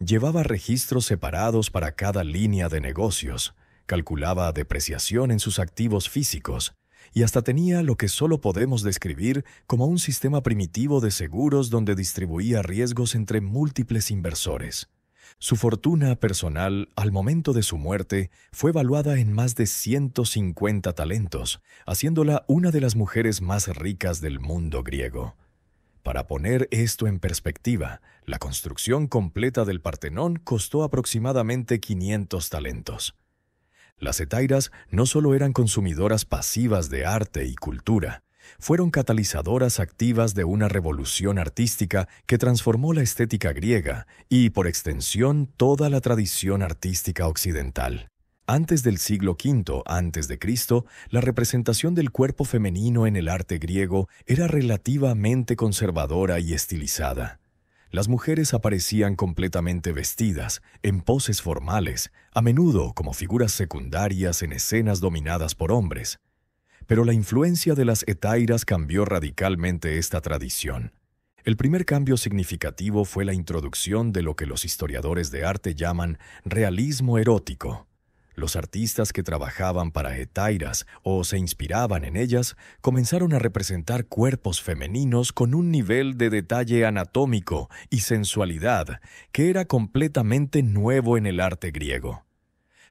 Llevaba registros separados para cada línea de negocios, calculaba depreciación en sus activos físicos, y hasta tenía lo que solo podemos describir como un sistema primitivo de seguros donde distribuía riesgos entre múltiples inversores. Su fortuna personal, al momento de su muerte, fue valuada en más de 150 talentos, haciéndola una de las mujeres más ricas del mundo griego. Para poner esto en perspectiva, la construcción completa del Partenón costó aproximadamente 500 talentos. Las hetairas no solo eran consumidoras pasivas de arte y cultura, fueron catalizadoras activas de una revolución artística que transformó la estética griega y, por extensión, toda la tradición artística occidental. Antes del siglo V a.C., la representación del cuerpo femenino en el arte griego era relativamente conservadora y estilizada. Las mujeres aparecían completamente vestidas, en poses formales, a menudo como figuras secundarias en escenas dominadas por hombres. Pero la influencia de las hetairas cambió radicalmente esta tradición. El primer cambio significativo fue la introducción de lo que los historiadores de arte llaman realismo erótico. Los artistas que trabajaban para hetairas o se inspiraban en ellas comenzaron a representar cuerpos femeninos con un nivel de detalle anatómico y sensualidad que era completamente nuevo en el arte griego.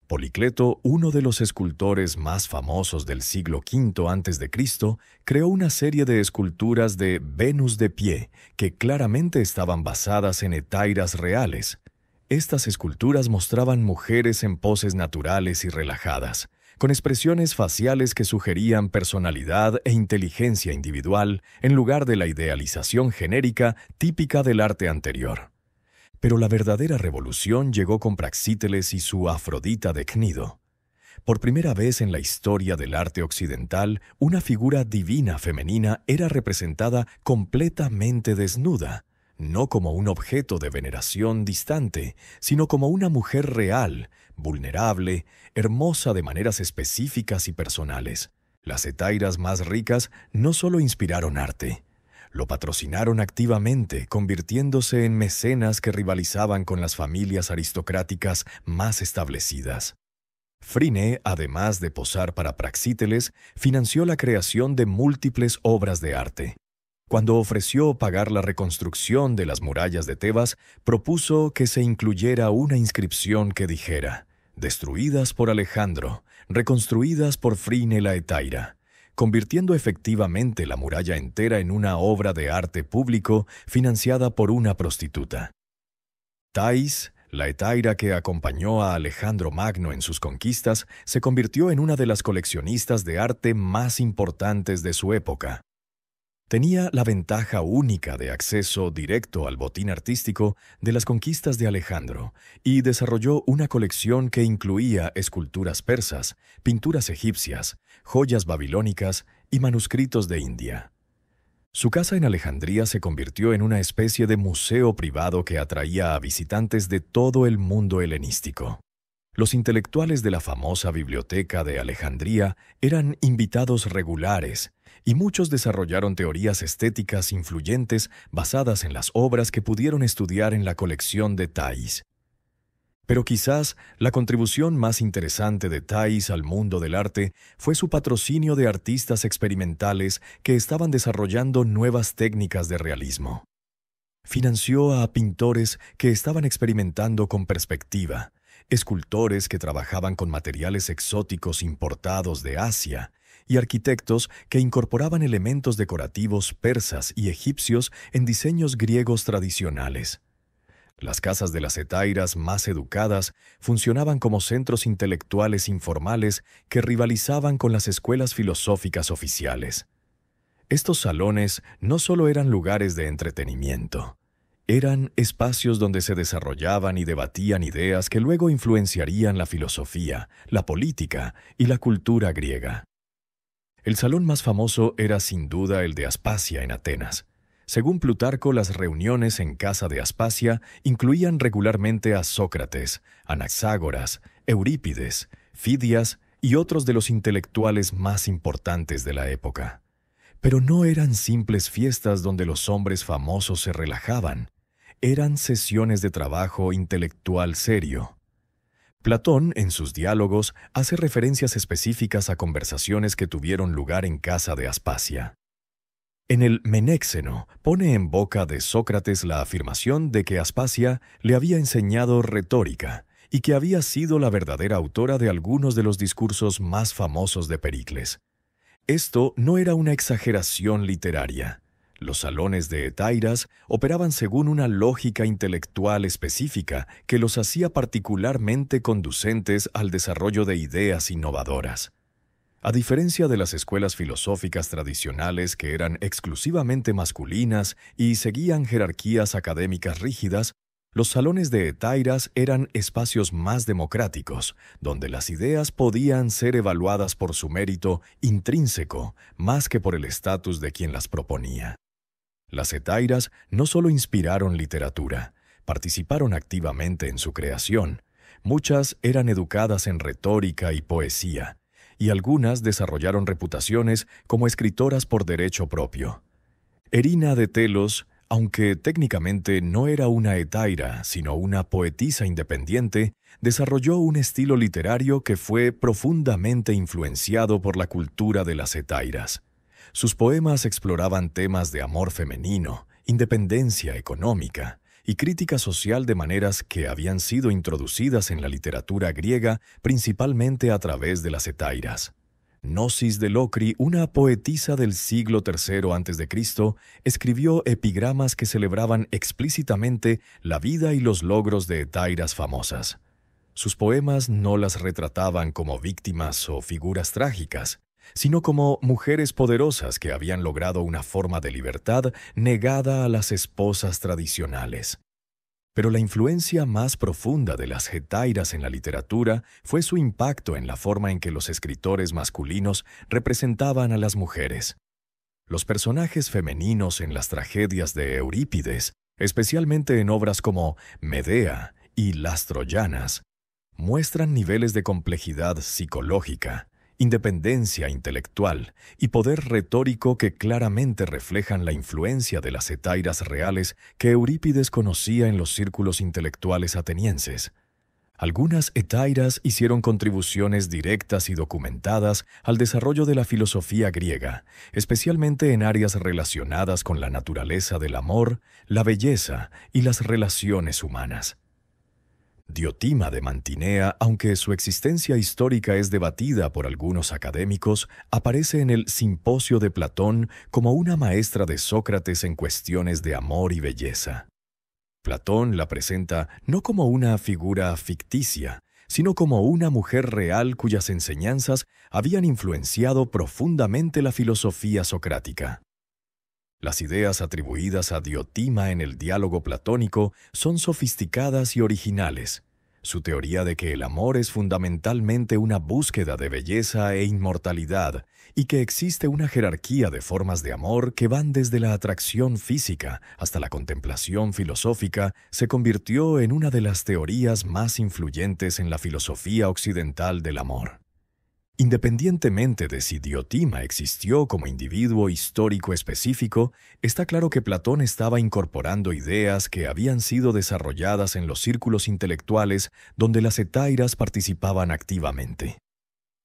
Policleto, uno de los escultores más famosos del siglo V a.C., creó una serie de esculturas de Venus de pie que claramente estaban basadas en hetairas reales. Estas esculturas mostraban mujeres en poses naturales y relajadas, con expresiones faciales que sugerían personalidad e inteligencia individual en lugar de la idealización genérica típica del arte anterior. Pero la verdadera revolución llegó con Praxíteles y su Afrodita de Cnido. Por primera vez en la historia del arte occidental, una figura divina femenina era representada completamente desnuda, no como un objeto de veneración distante, sino como una mujer real, vulnerable, hermosa de maneras específicas y personales. Las hetairas más ricas no solo inspiraron arte, lo patrocinaron activamente, convirtiéndose en mecenas que rivalizaban con las familias aristocráticas más establecidas. Frine, además de posar para Praxíteles, financió la creación de múltiples obras de arte. Cuando ofreció pagar la reconstrucción de las murallas de Tebas, propuso que se incluyera una inscripción que dijera: «Destruidas por Alejandro, reconstruidas por Frine la hetaira», convirtiendo efectivamente la muralla entera en una obra de arte público financiada por una prostituta. Thais, la hetaira que acompañó a Alejandro Magno en sus conquistas, se convirtió en una de las coleccionistas de arte más importantes de su época. Tenía la ventaja única de acceso directo al botín artístico de las conquistas de Alejandro y desarrolló una colección que incluía esculturas persas, pinturas egipcias, joyas babilónicas y manuscritos de India. Su casa en Alejandría se convirtió en una especie de museo privado que atraía a visitantes de todo el mundo helenístico. Los intelectuales de la famosa biblioteca de Alejandría eran invitados regulares, y muchos desarrollaron teorías estéticas influyentes basadas en las obras que pudieron estudiar en la colección de Thais. Pero quizás la contribución más interesante de Thais al mundo del arte fue su patrocinio de artistas experimentales que estaban desarrollando nuevas técnicas de realismo. Financió a pintores que estaban experimentando con perspectiva, escultores que trabajaban con materiales exóticos importados de Asia y arquitectos que incorporaban elementos decorativos persas y egipcios en diseños griegos tradicionales. Las casas de las hetairas más educadas funcionaban como centros intelectuales informales que rivalizaban con las escuelas filosóficas oficiales. Estos salones no solo eran lugares de entretenimiento, eran espacios donde se desarrollaban y debatían ideas que luego influenciarían la filosofía, la política y la cultura griega. El salón más famoso era sin duda el de Aspasia en Atenas. Según Plutarco, las reuniones en casa de Aspasia incluían regularmente a Sócrates, Anaxágoras, Eurípides, Fidias y otros de los intelectuales más importantes de la época. Pero no eran simples fiestas donde los hombres famosos se relajaban. Eran sesiones de trabajo intelectual serio. Platón, en sus diálogos, hace referencias específicas a conversaciones que tuvieron lugar en casa de Aspasia. En el Menéxeno, pone en boca de Sócrates la afirmación de que Aspasia le había enseñado retórica y que había sido la verdadera autora de algunos de los discursos más famosos de Pericles. Esto no era una exageración literaria. Los salones de hetairas operaban según una lógica intelectual específica que los hacía particularmente conducentes al desarrollo de ideas innovadoras. A diferencia de las escuelas filosóficas tradicionales que eran exclusivamente masculinas y seguían jerarquías académicas rígidas, los salones de hetairas eran espacios más democráticos, donde las ideas podían ser evaluadas por su mérito intrínseco más que por el estatus de quien las proponía. Las hetairas no solo inspiraron literatura, participaron activamente en su creación. Muchas eran educadas en retórica y poesía, y algunas desarrollaron reputaciones como escritoras por derecho propio. Erina de Telos, aunque técnicamente no era una hetaira, sino una poetisa independiente, desarrolló un estilo literario que fue profundamente influenciado por la cultura de las hetairas. Sus poemas exploraban temas de amor femenino, independencia económica y crítica social de maneras que habían sido introducidas en la literatura griega principalmente a través de las hetairas. Gnosis de Locri, una poetisa del siglo III a.C., escribió epigramas que celebraban explícitamente la vida y los logros de hetairas famosas. Sus poemas no las retrataban como víctimas o figuras trágicas, sino como mujeres poderosas que habían logrado una forma de libertad negada a las esposas tradicionales. Pero la influencia más profunda de las hetairas en la literatura fue su impacto en la forma en que los escritores masculinos representaban a las mujeres. Los personajes femeninos en las tragedias de Eurípides, especialmente en obras como Medea y Las Troyanas, muestran niveles de complejidad psicológica, independencia intelectual y poder retórico que claramente reflejan la influencia de las hetairas reales que Eurípides conocía en los círculos intelectuales atenienses. Algunas hetairas hicieron contribuciones directas y documentadas al desarrollo de la filosofía griega, especialmente en áreas relacionadas con la naturaleza del amor, la belleza y las relaciones humanas. Diotima de Mantinea, aunque su existencia histórica es debatida por algunos académicos, aparece en el Simposio de Platón como una maestra de Sócrates en cuestiones de amor y belleza. Platón la presenta no como una figura ficticia, sino como una mujer real cuyas enseñanzas habían influenciado profundamente la filosofía socrática. Las ideas atribuidas a Diotima en el diálogo platónico son sofisticadas y originales. Su teoría de que el amor es fundamentalmente una búsqueda de belleza e inmortalidad y que existe una jerarquía de formas de amor que van desde la atracción física hasta la contemplación filosófica se convirtió en una de las teorías más influyentes en la filosofía occidental del amor. Independientemente de si Diotima existió como individuo histórico específico, está claro que Platón estaba incorporando ideas que habían sido desarrolladas en los círculos intelectuales donde las hetáiras participaban activamente.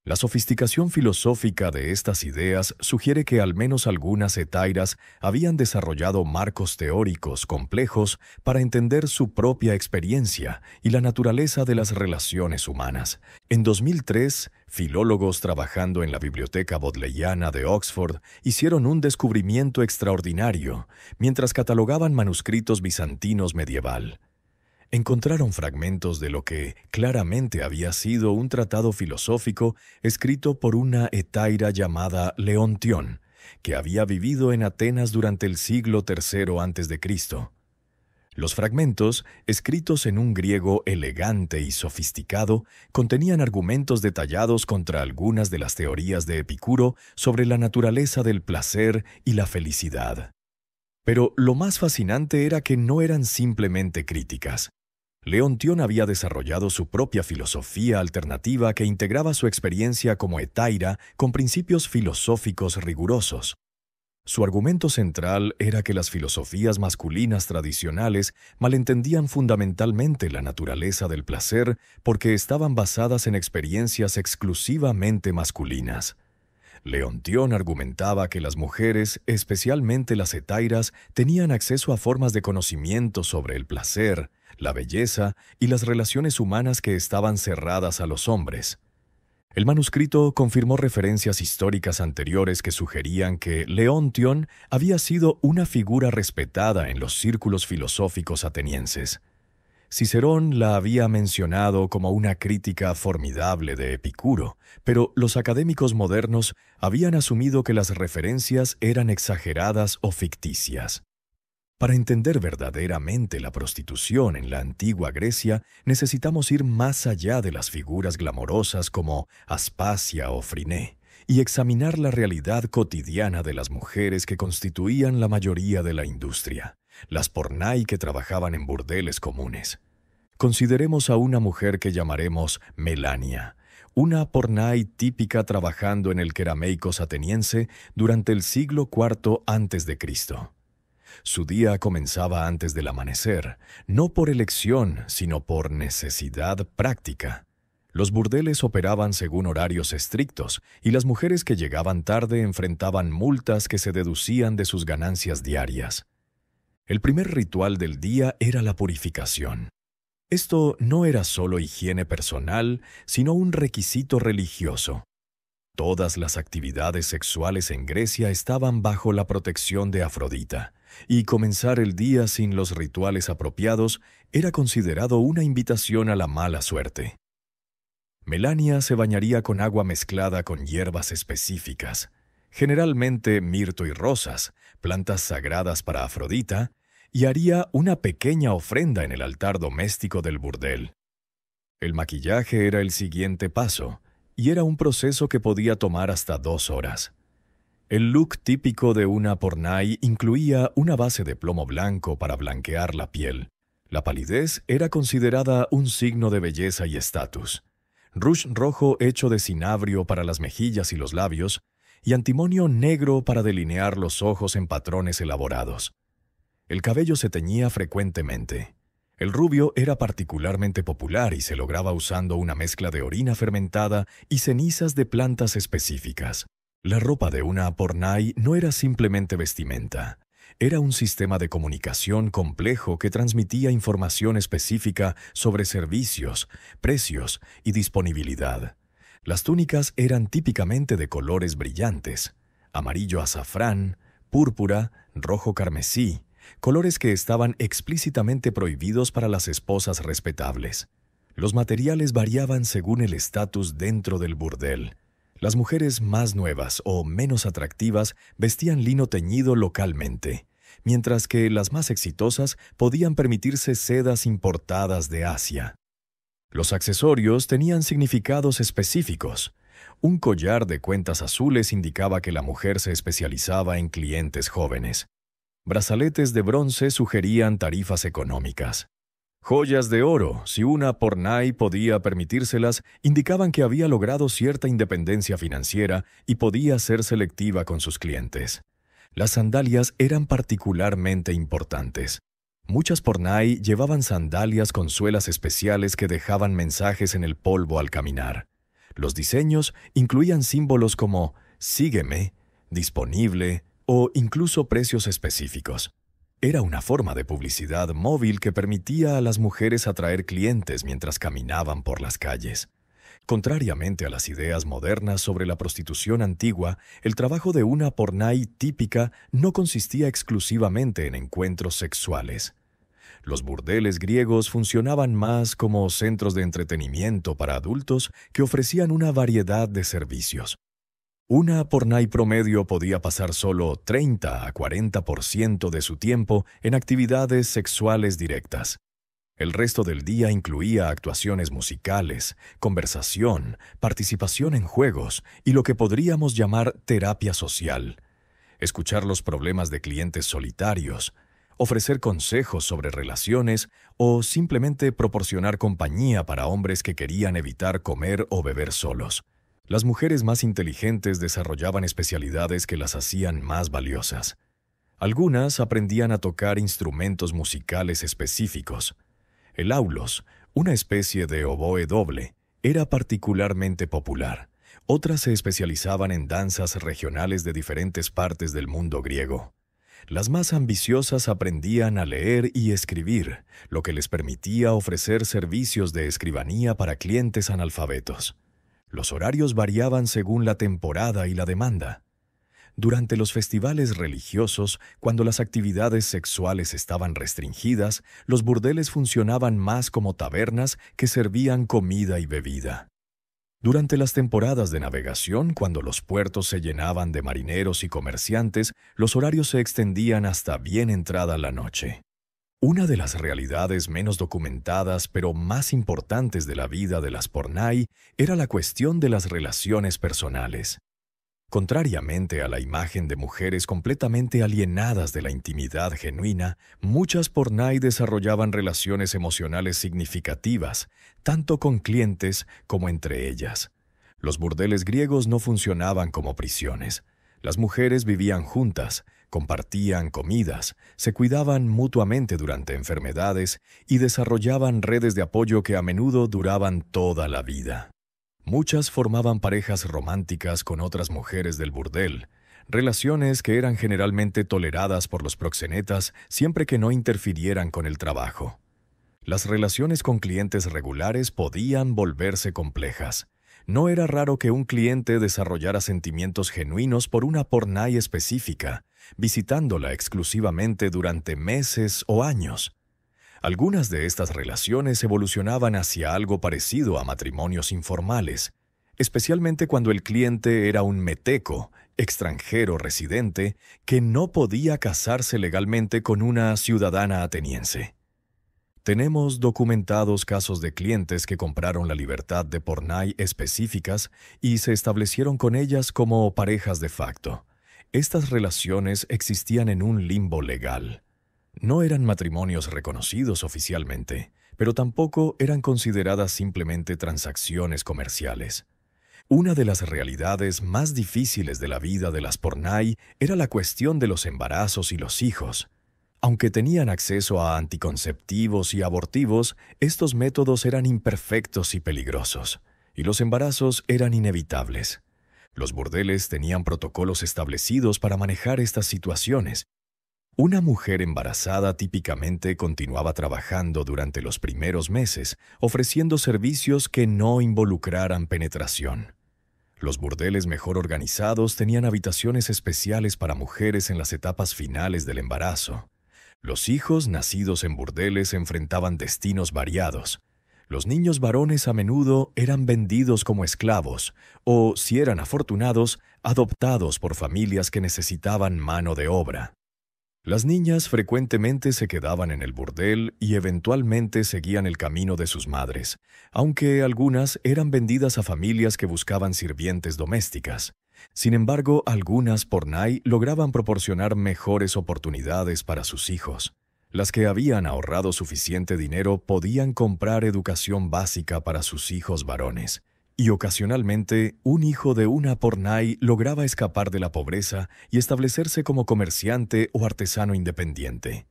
La sofisticación filosófica de estas ideas sugiere que al menos algunas hetáiras habían desarrollado marcos teóricos complejos para entender su propia experiencia y la naturaleza de las relaciones humanas. En 2003, filólogos trabajando en la Biblioteca Bodleiana de Oxford hicieron un descubrimiento extraordinario mientras catalogaban manuscritos bizantinos medieval. Encontraron fragmentos de lo que claramente había sido un tratado filosófico escrito por una hetaira llamada Leontión, que había vivido en Atenas durante el siglo III a.C. Los fragmentos, escritos en un griego elegante y sofisticado, contenían argumentos detallados contra algunas de las teorías de Epicuro sobre la naturaleza del placer y la felicidad. Pero lo más fascinante era que no eran simplemente críticas. Leontión había desarrollado su propia filosofía alternativa que integraba su experiencia como hetaira con principios filosóficos rigurosos. Su argumento central era que las filosofías masculinas tradicionales malentendían fundamentalmente la naturaleza del placer porque estaban basadas en experiencias exclusivamente masculinas. Leontión argumentaba que las mujeres, especialmente las hetairas, tenían acceso a formas de conocimiento sobre el placer, la belleza y las relaciones humanas que estaban cerradas a los hombres. El manuscrito confirmó referencias históricas anteriores que sugerían que Leontión había sido una figura respetada en los círculos filosóficos atenienses. Cicerón la había mencionado como una crítica formidable de Epicuro, pero los académicos modernos habían asumido que las referencias eran exageradas o ficticias. Para entender verdaderamente la prostitución en la antigua Grecia, necesitamos ir más allá de las figuras glamorosas como Aspasia o Friné y examinar la realidad cotidiana de las mujeres que constituían la mayoría de la industria, las pornai que trabajaban en burdeles comunes. Consideremos a una mujer que llamaremos Melania, una pornai típica trabajando en el Kerameikos ateniense durante el siglo IV a.C. Su día comenzaba antes del amanecer, no por elección, sino por necesidad práctica. Los burdeles operaban según horarios estrictos, y las mujeres que llegaban tarde enfrentaban multas que se deducían de sus ganancias diarias. El primer ritual del día era la purificación. Esto no era solo higiene personal, sino un requisito religioso. Todas las actividades sexuales en Grecia estaban bajo la protección de Afrodita, y comenzar el día sin los rituales apropiados era considerado una invitación a la mala suerte. Melania se bañaría con agua mezclada con hierbas específicas, generalmente mirto y rosas, plantas sagradas para Afrodita, y haría una pequeña ofrenda en el altar doméstico del burdel. El maquillaje era el siguiente paso, y era un proceso que podía tomar hasta 2 horas. El look típico de una pornai incluía una base de plomo blanco para blanquear la piel. La palidez era considerada un signo de belleza y estatus. Rouge rojo hecho de cinabrio para las mejillas y los labios, y antimonio negro para delinear los ojos en patrones elaborados. El cabello se teñía frecuentemente. El rubio era particularmente popular y se lograba usando una mezcla de orina fermentada y cenizas de plantas específicas. La ropa de una pornai no era simplemente vestimenta. Era un sistema de comunicación complejo que transmitía información específica sobre servicios, precios y disponibilidad. Las túnicas eran típicamente de colores brillantes: amarillo azafrán, púrpura, rojo carmesí, colores que estaban explícitamente prohibidos para las esposas respetables. Los materiales variaban según el estatus dentro del burdel. Las mujeres más nuevas o menos atractivas vestían lino teñido localmente, mientras que las más exitosas podían permitirse sedas importadas de Asia. Los accesorios tenían significados específicos. Un collar de cuentas azules indicaba que la mujer se especializaba en clientes jóvenes. Brazaletes de bronce sugerían tarifas económicas. Joyas de oro, si una pornai podía permitírselas, indicaban que había logrado cierta independencia financiera y podía ser selectiva con sus clientes. Las sandalias eran particularmente importantes. Muchas pornai llevaban sandalias con suelas especiales que dejaban mensajes en el polvo al caminar. Los diseños incluían símbolos como «sígueme», «disponible» o incluso precios específicos. Era una forma de publicidad móvil que permitía a las mujeres atraer clientes mientras caminaban por las calles. Contrariamente a las ideas modernas sobre la prostitución antigua, el trabajo de una pornai típica no consistía exclusivamente en encuentros sexuales. Los burdeles griegos funcionaban más como centros de entretenimiento para adultos que ofrecían una variedad de servicios. Una pornai promedio podía pasar solo 30 a 40% de su tiempo en actividades sexuales directas. El resto del día incluía actuaciones musicales, conversación, participación en juegos y lo que podríamos llamar terapia social. Escuchar los problemas de clientes solitarios, ofrecer consejos sobre relaciones o simplemente proporcionar compañía para hombres que querían evitar comer o beber solos. Las mujeres más inteligentes desarrollaban especialidades que las hacían más valiosas. Algunas aprendían a tocar instrumentos musicales específicos. El aulos, una especie de oboe doble, era particularmente popular. Otras se especializaban en danzas regionales de diferentes partes del mundo griego. Las más ambiciosas aprendían a leer y escribir, lo que les permitía ofrecer servicios de escribanía para clientes analfabetos. Los horarios variaban según la temporada y la demanda. Durante los festivales religiosos, cuando las actividades sexuales estaban restringidas, los burdeles funcionaban más como tabernas que servían comida y bebida. Durante las temporadas de navegación, cuando los puertos se llenaban de marineros y comerciantes, los horarios se extendían hasta bien entrada la noche. Una de las realidades menos documentadas pero más importantes de la vida de las pornai era la cuestión de las relaciones personales. Contrariamente a la imagen de mujeres completamente alienadas de la intimidad genuina, muchas pornai desarrollaban relaciones emocionales significativas, tanto con clientes como entre ellas. Los burdeles griegos no funcionaban como prisiones. Las mujeres vivían juntas, compartían comidas, se cuidaban mutuamente durante enfermedades y desarrollaban redes de apoyo que a menudo duraban toda la vida. Muchas formaban parejas románticas con otras mujeres del burdel, relaciones que eran generalmente toleradas por los proxenetas siempre que no interfirieran con el trabajo. Las relaciones con clientes regulares podían volverse complejas. No era raro que un cliente desarrollara sentimientos genuinos por una pornai específica, visitándola exclusivamente durante meses o años. Algunas de estas relaciones evolucionaban hacia algo parecido a matrimonios informales, especialmente cuando el cliente era un meteco, extranjero residente, que no podía casarse legalmente con una ciudadana ateniense. Tenemos documentados casos de clientes que compraron la libertad de pornai específicas y se establecieron con ellas como parejas de facto. Estas relaciones existían en un limbo legal. No eran matrimonios reconocidos oficialmente, pero tampoco eran consideradas simplemente transacciones comerciales. Una de las realidades más difíciles de la vida de las pornai era la cuestión de los embarazos y los hijos. Aunque tenían acceso a anticonceptivos y abortivos, estos métodos eran imperfectos y peligrosos, y los embarazos eran inevitables. Los burdeles tenían protocolos establecidos para manejar estas situaciones. Una mujer embarazada típicamente continuaba trabajando durante los primeros meses, ofreciendo servicios que no involucraran penetración. Los burdeles mejor organizados tenían habitaciones especiales para mujeres en las etapas finales del embarazo. Los hijos nacidos en burdeles enfrentaban destinos variados. Los niños varones a menudo eran vendidos como esclavos o, si eran afortunados, adoptados por familias que necesitaban mano de obra. Las niñas frecuentemente se quedaban en el burdel y eventualmente seguían el camino de sus madres, aunque algunas eran vendidas a familias que buscaban sirvientes domésticas. Sin embargo, algunas pornai lograban proporcionar mejores oportunidades para sus hijos. Las que habían ahorrado suficiente dinero podían comprar educación básica para sus hijos varones, y ocasionalmente un hijo de una pornai lograba escapar de la pobreza y establecerse como comerciante o artesano independiente.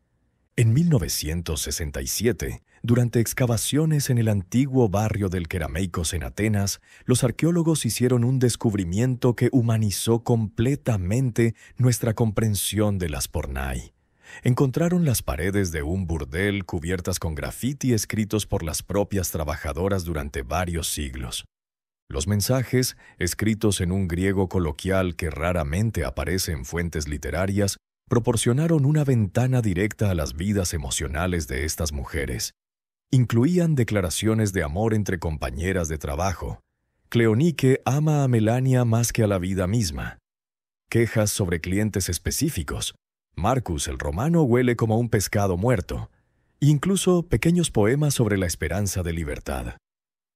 En 1967, durante excavaciones en el antiguo barrio del Kerameikos en Atenas, los arqueólogos hicieron un descubrimiento que humanizó completamente nuestra comprensión de las pornai. Encontraron las paredes de un burdel cubiertas con grafiti escritos por las propias trabajadoras durante varios siglos. Los mensajes, escritos en un griego coloquial que raramente aparece en fuentes literarias, proporcionaron una ventana directa a las vidas emocionales de estas mujeres. Incluían declaraciones de amor entre compañeras de trabajo. Cleonique ama a Melania más que a la vida misma. Quejas sobre clientes específicos. Marcus el romano huele como un pescado muerto. Incluso pequeños poemas sobre la esperanza de libertad.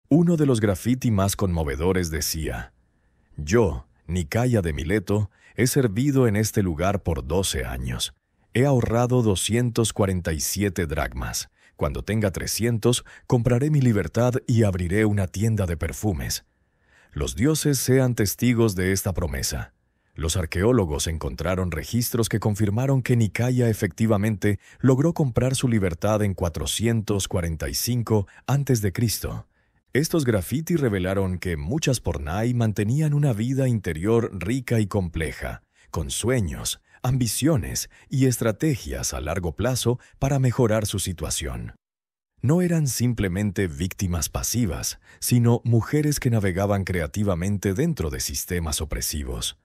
Uno de los grafiti más conmovedores decía: «Yo, Nicaya de Mileto, he servido en este lugar por 12 años. He ahorrado 247 dracmas. Cuando tenga 300, compraré mi libertad y abriré una tienda de perfumes. Los dioses sean testigos de esta promesa». Los arqueólogos encontraron registros que confirmaron que Nicaya efectivamente logró comprar su libertad en 445 a.C. Estos grafiti revelaron que muchas pornai mantenían una vida interior rica y compleja, con sueños, ambiciones y estrategias a largo plazo para mejorar su situación. No eran simplemente víctimas pasivas, sino mujeres que navegaban creativamente dentro de sistemas opresivos.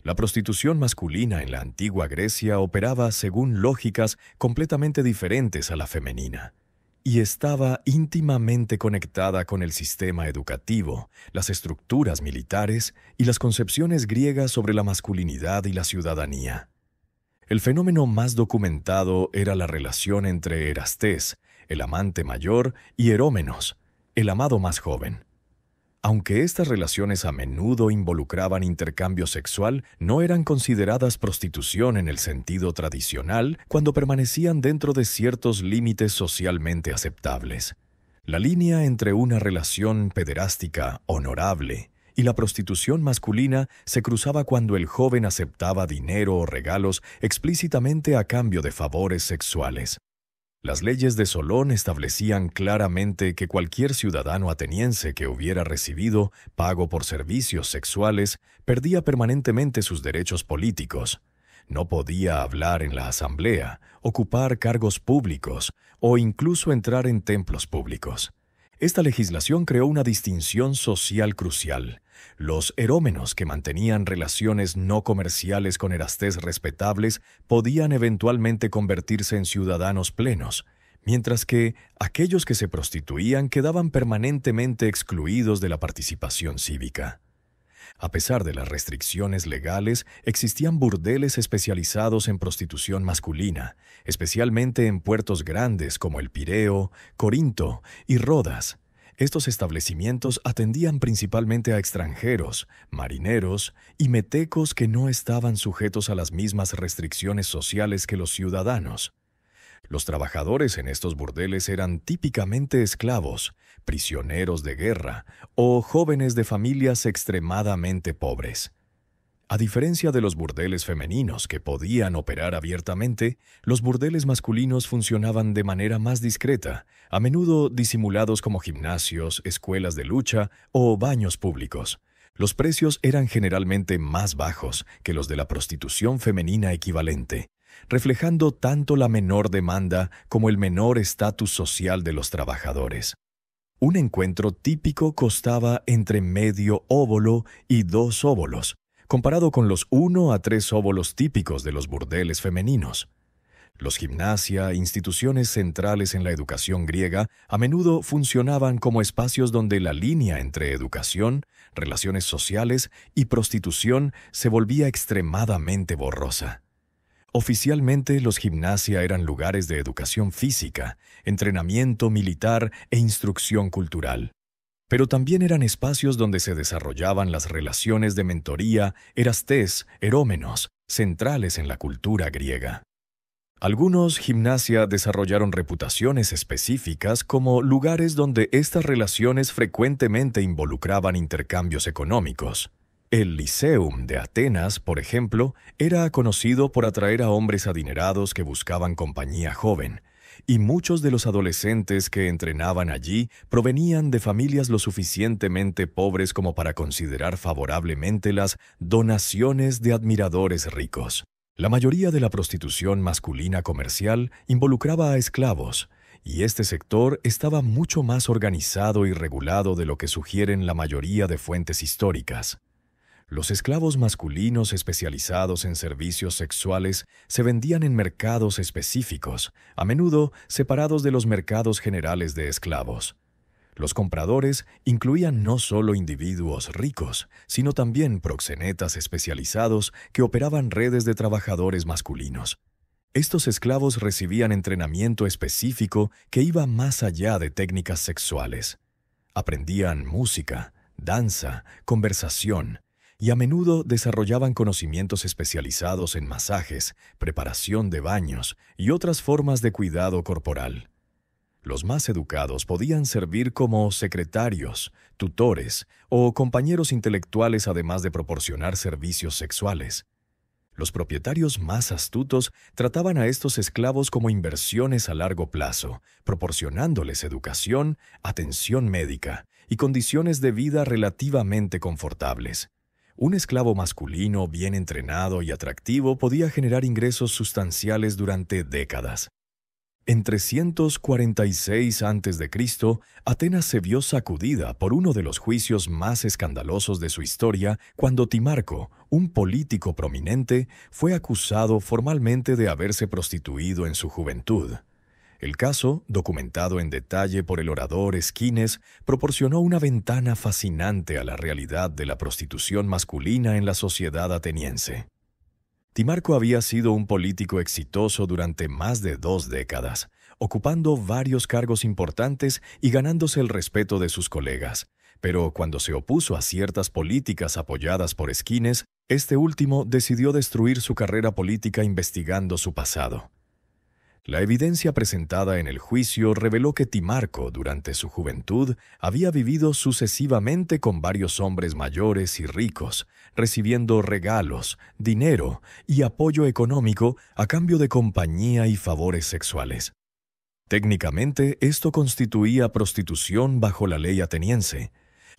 La prostitución masculina en la antigua Grecia operaba según lógicas completamente diferentes a la femenina, y estaba íntimamente conectada con el sistema educativo, las estructuras militares y las concepciones griegas sobre la masculinidad y la ciudadanía. El fenómeno más documentado era la relación entre Erastés, el amante mayor, y Erómenos, el amado más joven. Aunque estas relaciones a menudo involucraban intercambio sexual, no eran consideradas prostitución en el sentido tradicional cuando permanecían dentro de ciertos límites socialmente aceptables. La línea entre una relación pederástica honorable y la prostitución masculina se cruzaba cuando el joven aceptaba dinero o regalos explícitamente a cambio de favores sexuales. Las leyes de Solón establecían claramente que cualquier ciudadano ateniense que hubiera recibido pago por servicios sexuales perdía permanentemente sus derechos políticos. No podía hablar en la asamblea, ocupar cargos públicos o incluso entrar en templos públicos. Esta legislación creó una distinción social crucial. Los erómenos que mantenían relaciones no comerciales con Erastés respetables podían eventualmente convertirse en ciudadanos plenos, mientras que aquellos que se prostituían quedaban permanentemente excluidos de la participación cívica. A pesar de las restricciones legales, existían burdeles especializados en prostitución masculina, especialmente en puertos grandes como el Pireo, Corinto y Rodas. Estos establecimientos atendían principalmente a extranjeros, marineros y metecos que no estaban sujetos a las mismas restricciones sociales que los ciudadanos. Los trabajadores en estos burdeles eran típicamente esclavos, prisioneros de guerra o jóvenes de familias extremadamente pobres. A diferencia de los burdeles femeninos que podían operar abiertamente, los burdeles masculinos funcionaban de manera más discreta, a menudo disimulados como gimnasios, escuelas de lucha o baños públicos. Los precios eran generalmente más bajos que los de la prostitución femenina equivalente, reflejando tanto la menor demanda como el menor estatus social de los trabajadores. Un encuentro típico costaba entre medio óbolo y 2 óbolos, comparado con los 1 a 3 óbolos típicos de los burdeles femeninos. Los gimnasia, instituciones centrales en la educación griega, a menudo funcionaban como espacios donde la línea entre educación, relaciones sociales y prostitución se volvía extremadamente borrosa. Oficialmente, los gimnasia eran lugares de educación física, entrenamiento militar e instrucción cultural. Pero también eran espacios donde se desarrollaban las relaciones de mentoría, erastés, erómenos, centrales en la cultura griega. Algunos gimnasia desarrollaron reputaciones específicas como lugares donde estas relaciones frecuentemente involucraban intercambios económicos. El Lyceum de Atenas, por ejemplo, era conocido por atraer a hombres adinerados que buscaban compañía joven, y muchos de los adolescentes que entrenaban allí provenían de familias lo suficientemente pobres como para considerar favorablemente las donaciones de admiradores ricos. La mayoría de la prostitución masculina comercial involucraba a esclavos, y este sector estaba mucho más organizado y regulado de lo que sugieren la mayoría de fuentes históricas. Los esclavos masculinos especializados en servicios sexuales se vendían en mercados específicos, a menudo separados de los mercados generales de esclavos. Los compradores incluían no solo individuos ricos, sino también proxenetas especializados que operaban redes de trabajadores masculinos. Estos esclavos recibían entrenamiento específico que iba más allá de técnicas sexuales. Aprendían música, danza, conversación, y a menudo desarrollaban conocimientos especializados en masajes, preparación de baños y otras formas de cuidado corporal. Los más educados podían servir como secretarios, tutores o compañeros intelectuales, además de proporcionar servicios sexuales. Los propietarios más astutos trataban a estos esclavos como inversiones a largo plazo, proporcionándoles educación, atención médica y condiciones de vida relativamente confortables. Un esclavo masculino bien entrenado y atractivo podía generar ingresos sustanciales durante décadas. En 346 a.C., Atenas se vio sacudida por uno de los juicios más escandalosos de su historia cuando Timarco, un político prominente, fue acusado formalmente de haberse prostituido en su juventud. El caso, documentado en detalle por el orador Esquines, proporcionó una ventana fascinante a la realidad de la prostitución masculina en la sociedad ateniense. Timarco había sido un político exitoso durante más de 2 décadas, ocupando varios cargos importantes y ganándose el respeto de sus colegas. Pero cuando se opuso a ciertas políticas apoyadas por Esquines, este último decidió destruir su carrera política investigando su pasado. La evidencia presentada en el juicio reveló que Timarco, durante su juventud, había vivido sucesivamente con varios hombres mayores y ricos, recibiendo regalos, dinero y apoyo económico a cambio de compañía y favores sexuales. Técnicamente, esto constituía prostitución bajo la ley ateniense,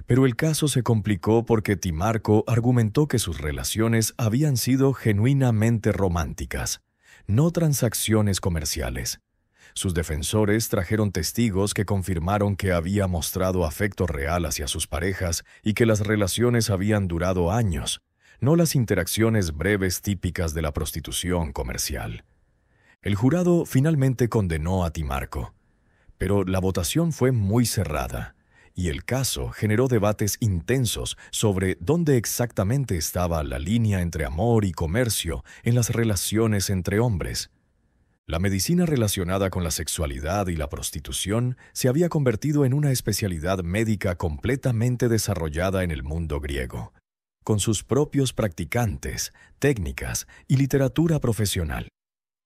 pero el caso se complicó porque Timarco argumentó que sus relaciones habían sido genuinamente románticas, no transacciones comerciales. Sus defensores trajeron testigos que confirmaron que había mostrado afecto real hacia sus parejas y que las relaciones habían durado años, no las interacciones breves típicas de la prostitución comercial. El jurado finalmente condenó a Timarco, pero la votación fue muy cerrada, y el caso generó debates intensos sobre dónde exactamente estaba la línea entre amor y comercio en las relaciones entre hombres. La medicina relacionada con la sexualidad y la prostitución se había convertido en una especialidad médica completamente desarrollada en el mundo griego, con sus propios practicantes, técnicas y literatura profesional.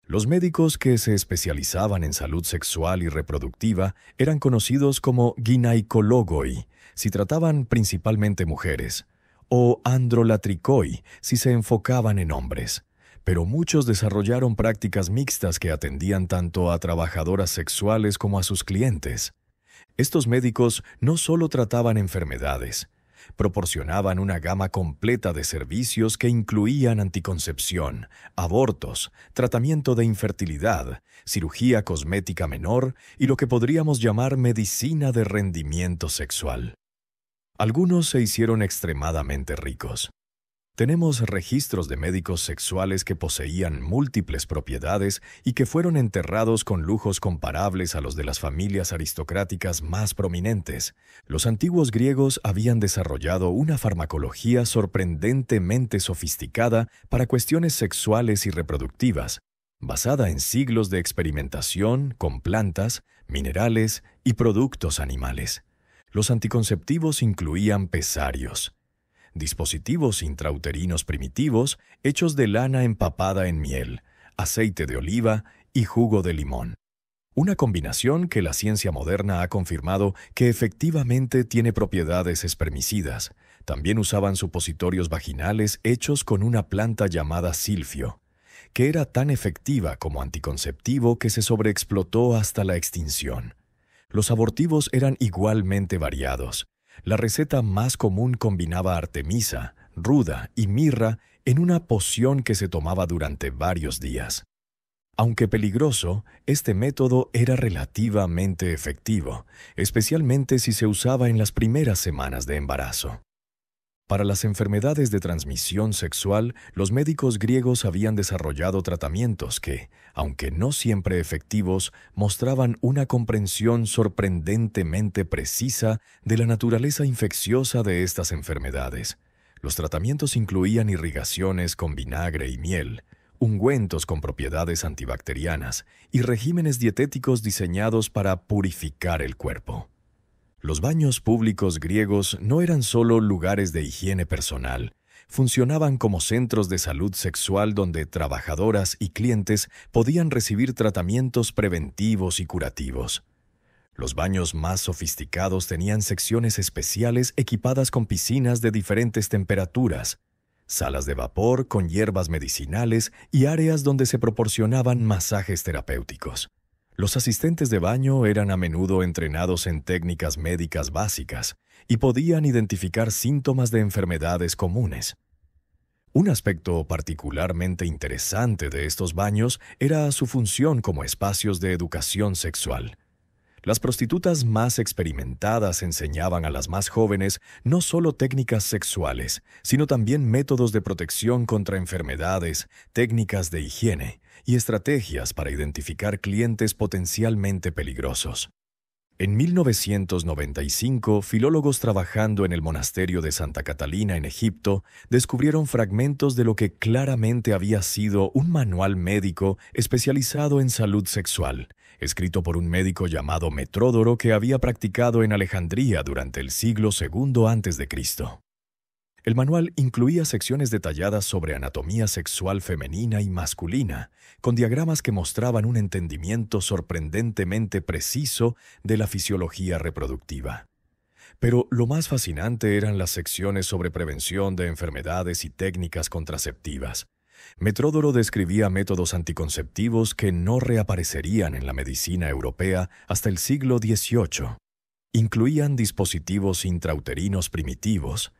Los médicos que se especializaban en salud sexual y reproductiva eran conocidos como ginaikologoi, si trataban principalmente mujeres, o androlatrikoi, si se enfocaban en hombres. Pero muchos desarrollaron prácticas mixtas que atendían tanto a trabajadoras sexuales como a sus clientes. Estos médicos no solo trataban enfermedades, proporcionaban una gama completa de servicios que incluían anticoncepción, abortos, tratamiento de infertilidad, cirugía cosmética menor y lo que podríamos llamar medicina de rendimiento sexual. Algunos se hicieron extremadamente ricos. Tenemos registros de médicos sexuales que poseían múltiples propiedades y que fueron enterrados con lujos comparables a los de las familias aristocráticas más prominentes. Los antiguos griegos habían desarrollado una farmacología sorprendentemente sofisticada para cuestiones sexuales y reproductivas, basada en siglos de experimentación con plantas, minerales y productos animales. Los anticonceptivos incluían pesarios, dispositivos intrauterinos primitivos hechos de lana empapada en miel, aceite de oliva y jugo de limón. Una combinación que la ciencia moderna ha confirmado que efectivamente tiene propiedades espermicidas. También usaban supositorios vaginales hechos con una planta llamada silfio, que era tan efectiva como anticonceptivo que se sobreexplotó hasta la extinción. Los abortivos eran igualmente variados. La receta más común combinaba artemisa, ruda y mirra en una poción que se tomaba durante varios días. Aunque peligroso, este método era relativamente efectivo, especialmente si se usaba en las primeras semanas de embarazo. Para las enfermedades de transmisión sexual, los médicos griegos habían desarrollado tratamientos que, aunque no siempre efectivos, mostraban una comprensión sorprendentemente precisa de la naturaleza infecciosa de estas enfermedades. Los tratamientos incluían irrigaciones con vinagre y miel, ungüentos con propiedades antibacterianas y regímenes dietéticos diseñados para purificar el cuerpo. Los baños públicos griegos no eran solo lugares de higiene personal, funcionaban como centros de salud sexual donde trabajadoras y clientes podían recibir tratamientos preventivos y curativos. Los baños más sofisticados tenían secciones especiales equipadas con piscinas de diferentes temperaturas, salas de vapor con hierbas medicinales y áreas donde se proporcionaban masajes terapéuticos. Los asistentes de baño eran a menudo entrenados en técnicas médicas básicas y podían identificar síntomas de enfermedades comunes. Un aspecto particularmente interesante de estos baños era su función como espacios de educación sexual. Las prostitutas más experimentadas enseñaban a las más jóvenes no solo técnicas sexuales, sino también métodos de protección contra enfermedades, técnicas de higiene y estrategias para identificar clientes potencialmente peligrosos. En 1995, filólogos trabajando en el monasterio de Santa Catalina en Egipto descubrieron fragmentos de lo que claramente había sido un manual médico especializado en salud sexual, escrito por un médico llamado Metródoro que había practicado en Alejandría durante el siglo II a.C. El manual incluía secciones detalladas sobre anatomía sexual femenina y masculina, con diagramas que mostraban un entendimiento sorprendentemente preciso de la fisiología reproductiva. Pero lo más fascinante eran las secciones sobre prevención de enfermedades y técnicas contraceptivas. Metródoro describía métodos anticonceptivos que no reaparecerían en la medicina europea hasta el siglo XVIII. Incluían dispositivos intrauterinos primitivos,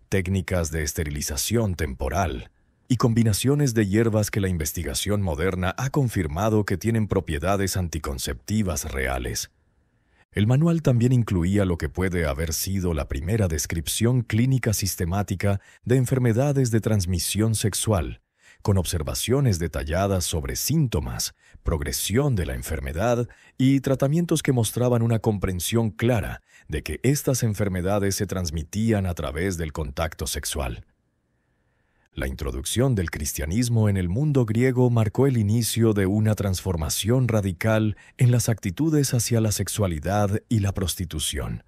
técnicas de esterilización temporal y combinaciones de hierbas que la investigación moderna ha confirmado que tienen propiedades anticonceptivas reales. El manual también incluía lo que puede haber sido la primera descripción clínica sistemática de enfermedades de transmisión sexual, con observaciones detalladas sobre síntomas, progresión de la enfermedad y tratamientos que mostraban una comprensión clara de que estas enfermedades se transmitían a través del contacto sexual. La introducción del cristianismo en el mundo griego marcó el inicio de una transformación radical en las actitudes hacia la sexualidad y la prostitución.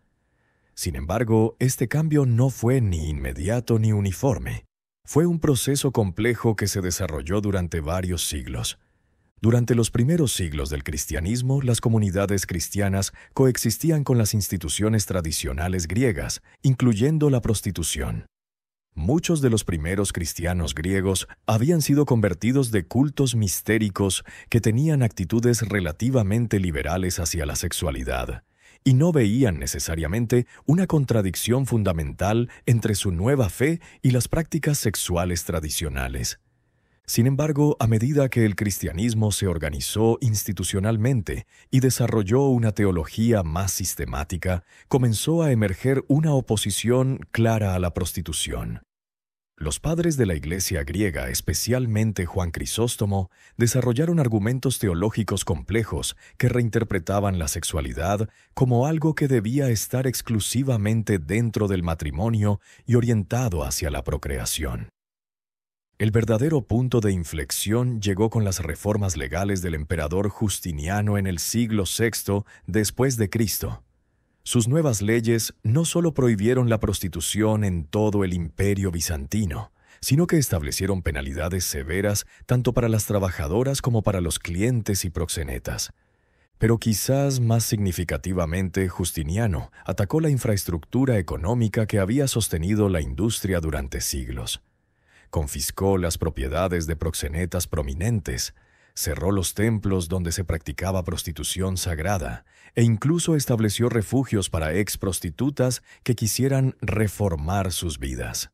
Sin embargo, este cambio no fue ni inmediato ni uniforme. Fue un proceso complejo que se desarrolló durante varios siglos. Durante los primeros siglos del cristianismo, las comunidades cristianas coexistían con las instituciones tradicionales griegas, incluyendo la prostitución. Muchos de los primeros cristianos griegos habían sido convertidos de cultos mistéricos que tenían actitudes relativamente liberales hacia la sexualidad, y no veían necesariamente una contradicción fundamental entre su nueva fe y las prácticas sexuales tradicionales. Sin embargo, a medida que el cristianismo se organizó institucionalmente y desarrolló una teología más sistemática, comenzó a emerger una oposición clara a la prostitución. Los padres de la Iglesia griega, especialmente Juan Crisóstomo, desarrollaron argumentos teológicos complejos que reinterpretaban la sexualidad como algo que debía estar exclusivamente dentro del matrimonio y orientado hacia la procreación. El verdadero punto de inflexión llegó con las reformas legales del emperador Justiniano en el siglo VI después de Cristo. Sus nuevas leyes no solo prohibieron la prostitución en todo el imperio bizantino, sino que establecieron penalidades severas tanto para las trabajadoras como para los clientes y proxenetas. Pero quizás más significativamente, Justiniano atacó la infraestructura económica que había sostenido la industria durante siglos. Confiscó las propiedades de proxenetas prominentes, cerró los templos donde se practicaba prostitución sagrada e incluso estableció refugios para ex-prostitutas que quisieran reformar sus vidas.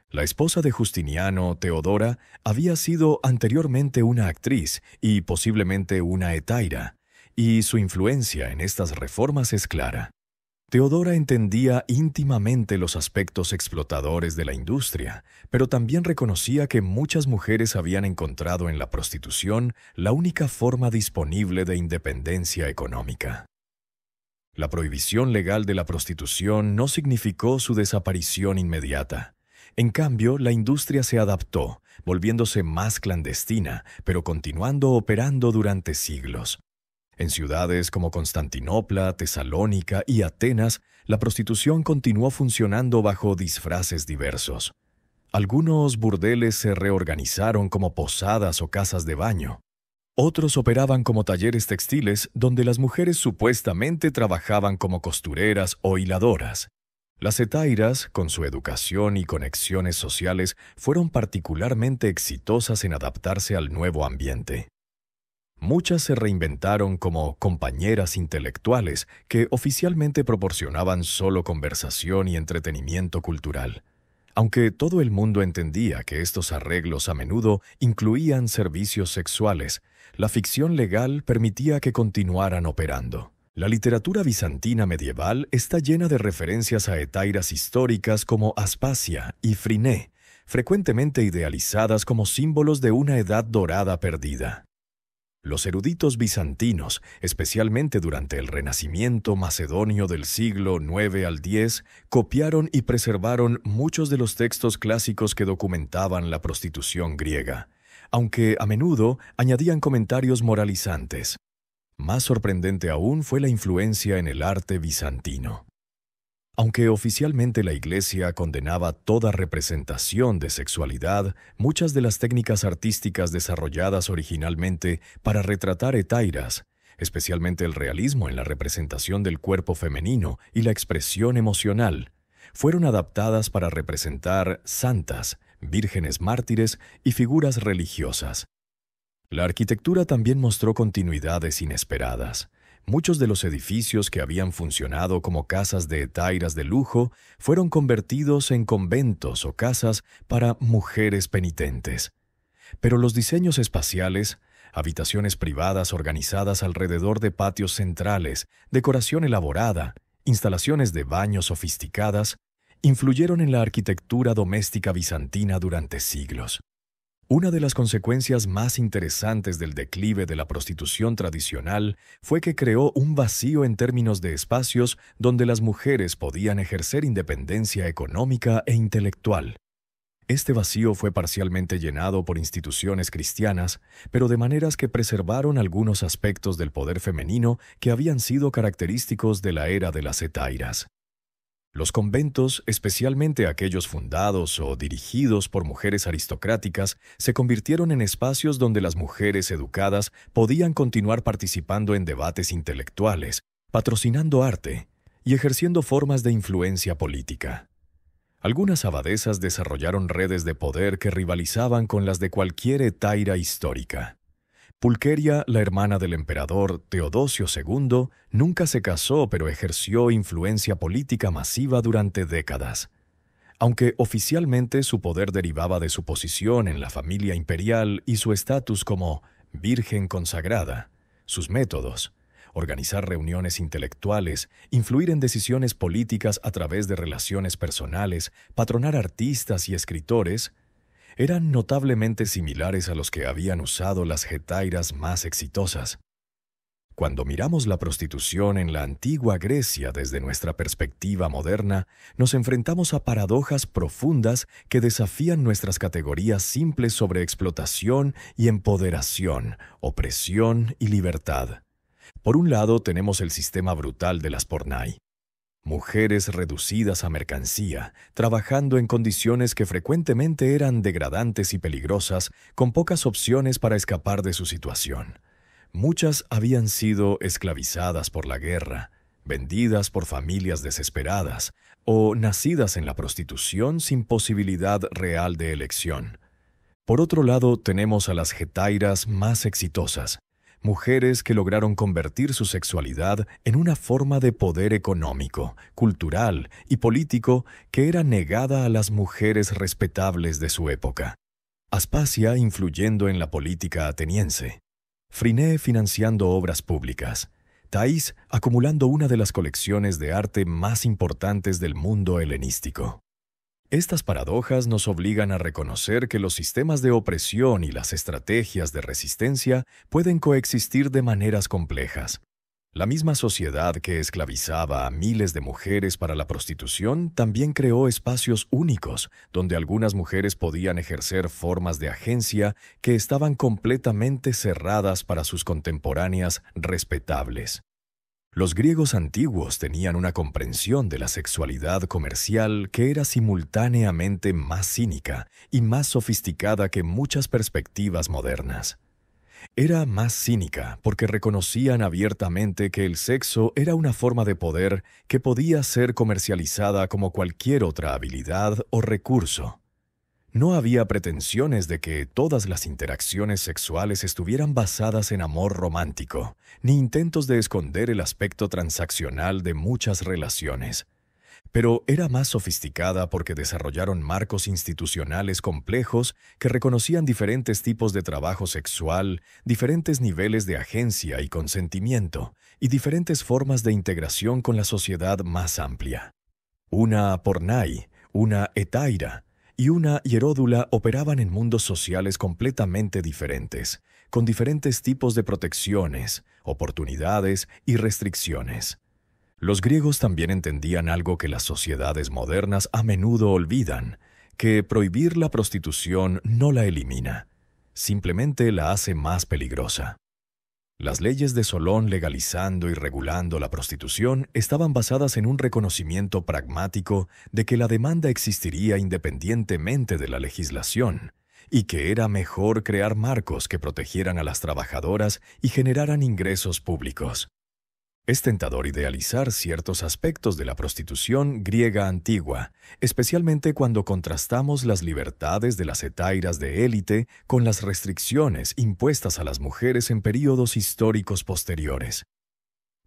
La esposa de Justiniano, Teodora, había sido anteriormente una actriz y posiblemente una hetaira, y su influencia en estas reformas es clara. Teodora entendía íntimamente los aspectos explotadores de la industria, pero también reconocía que muchas mujeres habían encontrado en la prostitución la única forma disponible de independencia económica. La prohibición legal de la prostitución no significó su desaparición inmediata. En cambio, la industria se adaptó, volviéndose más clandestina, pero continuando operando durante siglos. En ciudades como Constantinopla, Tesalónica y Atenas, la prostitución continuó funcionando bajo disfraces diversos. Algunos burdeles se reorganizaron como posadas o casas de baño. Otros operaban como talleres textiles donde las mujeres supuestamente trabajaban como costureras o hiladoras. Las hetairas, con su educación y conexiones sociales, fueron particularmente exitosas en adaptarse al nuevo ambiente. Muchas se reinventaron como compañeras intelectuales que oficialmente proporcionaban solo conversación y entretenimiento cultural. Aunque todo el mundo entendía que estos arreglos a menudo incluían servicios sexuales, la ficción legal permitía que continuaran operando. La literatura bizantina medieval está llena de referencias a hetairas históricas como Aspasia y Friné, frecuentemente idealizadas como símbolos de una edad dorada perdida. Los eruditos bizantinos, especialmente durante el Renacimiento macedonio del siglo IX al X, copiaron y preservaron muchos de los textos clásicos que documentaban la prostitución griega, aunque a menudo añadían comentarios moralizantes. Más sorprendente aún fue la influencia en el arte bizantino. Aunque oficialmente la Iglesia condenaba toda representación de sexualidad, muchas de las técnicas artísticas desarrolladas originalmente para retratar hetairas, especialmente el realismo en la representación del cuerpo femenino y la expresión emocional, fueron adaptadas para representar santas, vírgenes mártires y figuras religiosas. La arquitectura también mostró continuidades inesperadas. Muchos de los edificios que habían funcionado como casas de hetairas de lujo fueron convertidos en conventos o casas para mujeres penitentes. Pero los diseños espaciales, habitaciones privadas organizadas alrededor de patios centrales, decoración elaborada, instalaciones de baño sofisticadas, influyeron en la arquitectura doméstica bizantina durante siglos. Una de las consecuencias más interesantes del declive de la prostitución tradicional fue que creó un vacío en términos de espacios donde las mujeres podían ejercer independencia económica e intelectual. Este vacío fue parcialmente llenado por instituciones cristianas, pero de maneras que preservaron algunos aspectos del poder femenino que habían sido característicos de la era de las hetairas. Los conventos, especialmente aquellos fundados o dirigidos por mujeres aristocráticas, se convirtieron en espacios donde las mujeres educadas podían continuar participando en debates intelectuales, patrocinando arte y ejerciendo formas de influencia política. Algunas abadesas desarrollaron redes de poder que rivalizaban con las de cualquier hetaira histórica. Pulqueria, la hermana del emperador Teodosio II, nunca se casó, pero ejerció influencia política masiva durante décadas. Aunque oficialmente su poder derivaba de su posición en la familia imperial y su estatus como virgen consagrada, sus métodos, organizar reuniones intelectuales, influir en decisiones políticas a través de relaciones personales, patronar artistas y escritores, eran notablemente similares a los que habían usado las getairas más exitosas. Cuando miramos la prostitución en la antigua Grecia desde nuestra perspectiva moderna, nos enfrentamos a paradojas profundas que desafían nuestras categorías simples sobre explotación y empoderación, opresión y libertad. Por un lado tenemos el sistema brutal de las pornai. Mujeres reducidas a mercancía, trabajando en condiciones que frecuentemente eran degradantes y peligrosas, con pocas opciones para escapar de su situación. Muchas habían sido esclavizadas por la guerra, vendidas por familias desesperadas o nacidas en la prostitución sin posibilidad real de elección. Por otro lado, tenemos a las getairas más exitosas, mujeres que lograron convertir su sexualidad en una forma de poder económico, cultural y político que era negada a las mujeres respetables de su época. Aspasia influyendo en la política ateniense, Phryné financiando obras públicas, Thais acumulando una de las colecciones de arte más importantes del mundo helenístico. Estas paradojas nos obligan a reconocer que los sistemas de opresión y las estrategias de resistencia pueden coexistir de maneras complejas. La misma sociedad que esclavizaba a miles de mujeres para la prostitución también creó espacios únicos donde algunas mujeres podían ejercer formas de agencia que estaban completamente cerradas para sus contemporáneas respetables. Los griegos antiguos tenían una comprensión de la sexualidad comercial que era simultáneamente más cínica y más sofisticada que muchas perspectivas modernas. Era más cínica porque reconocían abiertamente que el sexo era una forma de poder que podía ser comercializada como cualquier otra habilidad o recurso. No había pretensiones de que todas las interacciones sexuales estuvieran basadas en amor romántico, ni intentos de esconder el aspecto transaccional de muchas relaciones. Pero era más sofisticada porque desarrollaron marcos institucionales complejos que reconocían diferentes tipos de trabajo sexual, diferentes niveles de agencia y consentimiento, y diferentes formas de integración con la sociedad más amplia. Una pornai, una hetaira y una hieródula operaban en mundos sociales completamente diferentes, con diferentes tipos de protecciones, oportunidades y restricciones. Los griegos también entendían algo que las sociedades modernas a menudo olvidan, que prohibir la prostitución no la elimina, simplemente la hace más peligrosa. Las leyes de Solón legalizando y regulando la prostitución estaban basadas en un reconocimiento pragmático de que la demanda existiría independientemente de la legislación, y que era mejor crear marcos que protegieran a las trabajadoras y generaran ingresos públicos. Es tentador idealizar ciertos aspectos de la prostitución griega antigua, especialmente cuando contrastamos las libertades de las hetairas de élite con las restricciones impuestas a las mujeres en períodos históricos posteriores.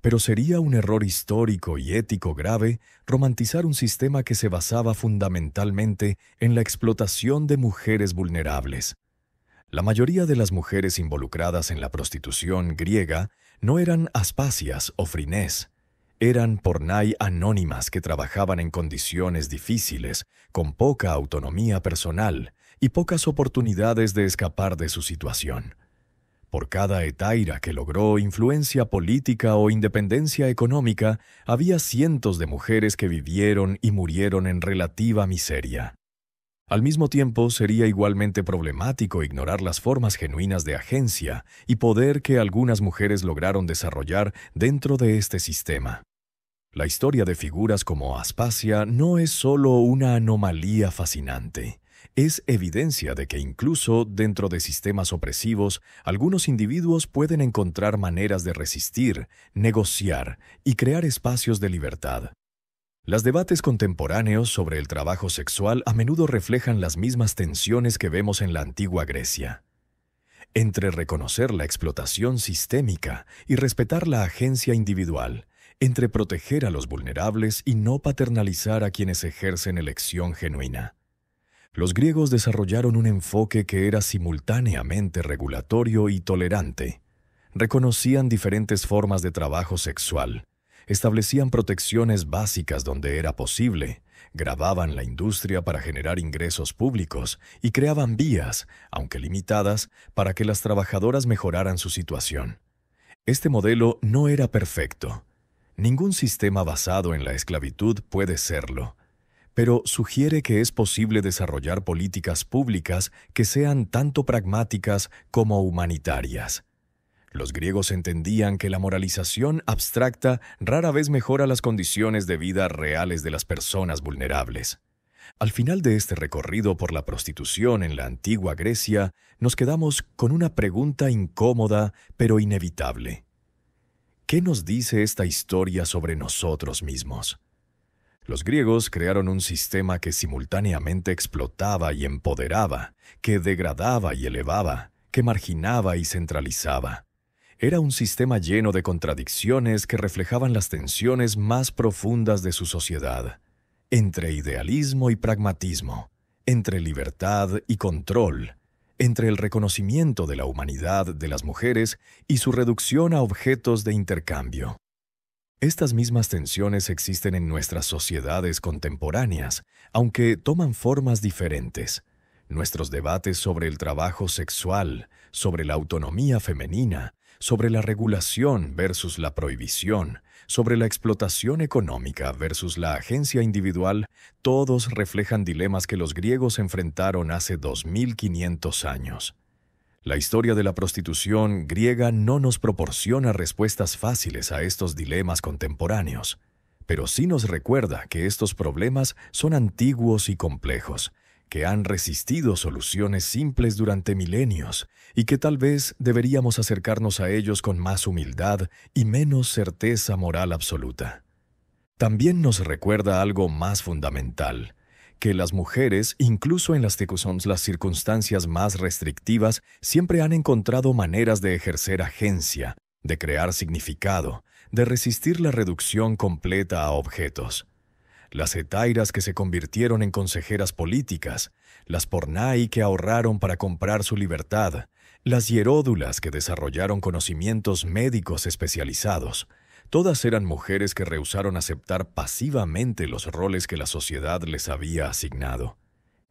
Pero sería un error histórico y ético grave romantizar un sistema que se basaba fundamentalmente en la explotación de mujeres vulnerables. La mayoría de las mujeres involucradas en la prostitución griega no eran aspasias o phrynées, eran pornai anónimas que trabajaban en condiciones difíciles, con poca autonomía personal y pocas oportunidades de escapar de su situación. Por cada hetaira que logró influencia política o independencia económica, había cientos de mujeres que vivieron y murieron en relativa miseria. Al mismo tiempo, sería igualmente problemático ignorar las formas genuinas de agencia y poder que algunas mujeres lograron desarrollar dentro de este sistema. La historia de figuras como Aspasia no es solo una anomalía fascinante. Es evidencia de que incluso dentro de sistemas opresivos, algunos individuos pueden encontrar maneras de resistir, negociar y crear espacios de libertad. Los debates contemporáneos sobre el trabajo sexual a menudo reflejan las mismas tensiones que vemos en la antigua Grecia. Entre reconocer la explotación sistémica y respetar la agencia individual, entre proteger a los vulnerables y no paternalizar a quienes ejercen elección genuina. Los griegos desarrollaron un enfoque que era simultáneamente regulatorio y tolerante. reconocían diferentes formas de trabajo sexual, establecían protecciones básicas donde era posible, gravaban la industria para generar ingresos públicos y creaban vías, aunque limitadas, para que las trabajadoras mejoraran su situación. Este modelo no era perfecto. Ningún sistema basado en la esclavitud puede serlo, pero sugiere que es posible desarrollar políticas públicas que sean tanto pragmáticas como humanitarias. Los griegos entendían que la moralización abstracta rara vez mejora las condiciones de vida reales de las personas vulnerables. Al final de este recorrido por la prostitución en la antigua Grecia, nos quedamos con una pregunta incómoda pero inevitable. ¿Qué nos dice esta historia sobre nosotros mismos? Los griegos crearon un sistema que simultáneamente explotaba y empoderaba, que degradaba y elevaba, que marginaba y centralizaba. Era un sistema lleno de contradicciones que reflejaban las tensiones más profundas de su sociedad, entre idealismo y pragmatismo, entre libertad y control, entre el reconocimiento de la humanidad de las mujeres y su reducción a objetos de intercambio. Estas mismas tensiones existen en nuestras sociedades contemporáneas, aunque toman formas diferentes. Nuestros debates sobre el trabajo sexual, sobre la autonomía femenina, sobre la regulación versus la prohibición, sobre la explotación económica versus la agencia individual, todos reflejan dilemas que los griegos enfrentaron hace 2500 años. La historia de la prostitución griega no nos proporciona respuestas fáciles a estos dilemas contemporáneos, pero sí nos recuerda que estos problemas son antiguos y complejos, que han resistido soluciones simples durante milenios y que tal vez deberíamos acercarnos a ellos con más humildad y menos certeza moral absoluta. También nos recuerda algo más fundamental, que las mujeres, incluso en las circunstancias más restrictivas, siempre han encontrado maneras de ejercer agencia, de crear significado, de resistir la reducción completa a objetos. Las hetairas que se convirtieron en consejeras políticas, las pornai que ahorraron para comprar su libertad, las hieródulas que desarrollaron conocimientos médicos especializados. Todas eran mujeres que rehusaron aceptar pasivamente los roles que la sociedad les había asignado.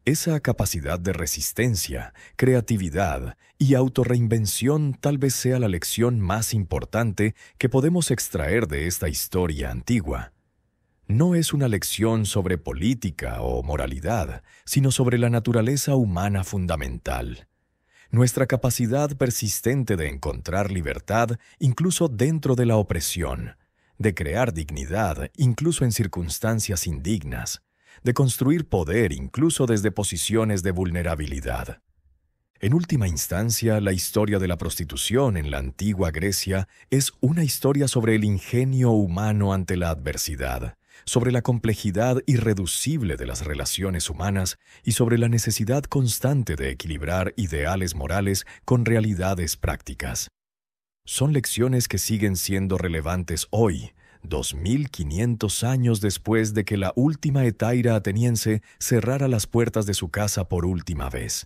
Esa capacidad de resistencia, creatividad y autorreinvención tal vez sea la lección más importante que podemos extraer de esta historia antigua. No es una lección sobre política o moralidad, sino sobre la naturaleza humana fundamental. Nuestra capacidad persistente de encontrar libertad incluso dentro de la opresión, de crear dignidad incluso en circunstancias indignas, de construir poder incluso desde posiciones de vulnerabilidad. En última instancia, la historia de la prostitución en la antigua Grecia es una historia sobre el ingenio humano ante la adversidad, sobre la complejidad irreducible de las relaciones humanas y sobre la necesidad constante de equilibrar ideales morales con realidades prácticas. Son lecciones que siguen siendo relevantes hoy, 2500 años después de que la última hetaira ateniense cerrara las puertas de su casa por última vez.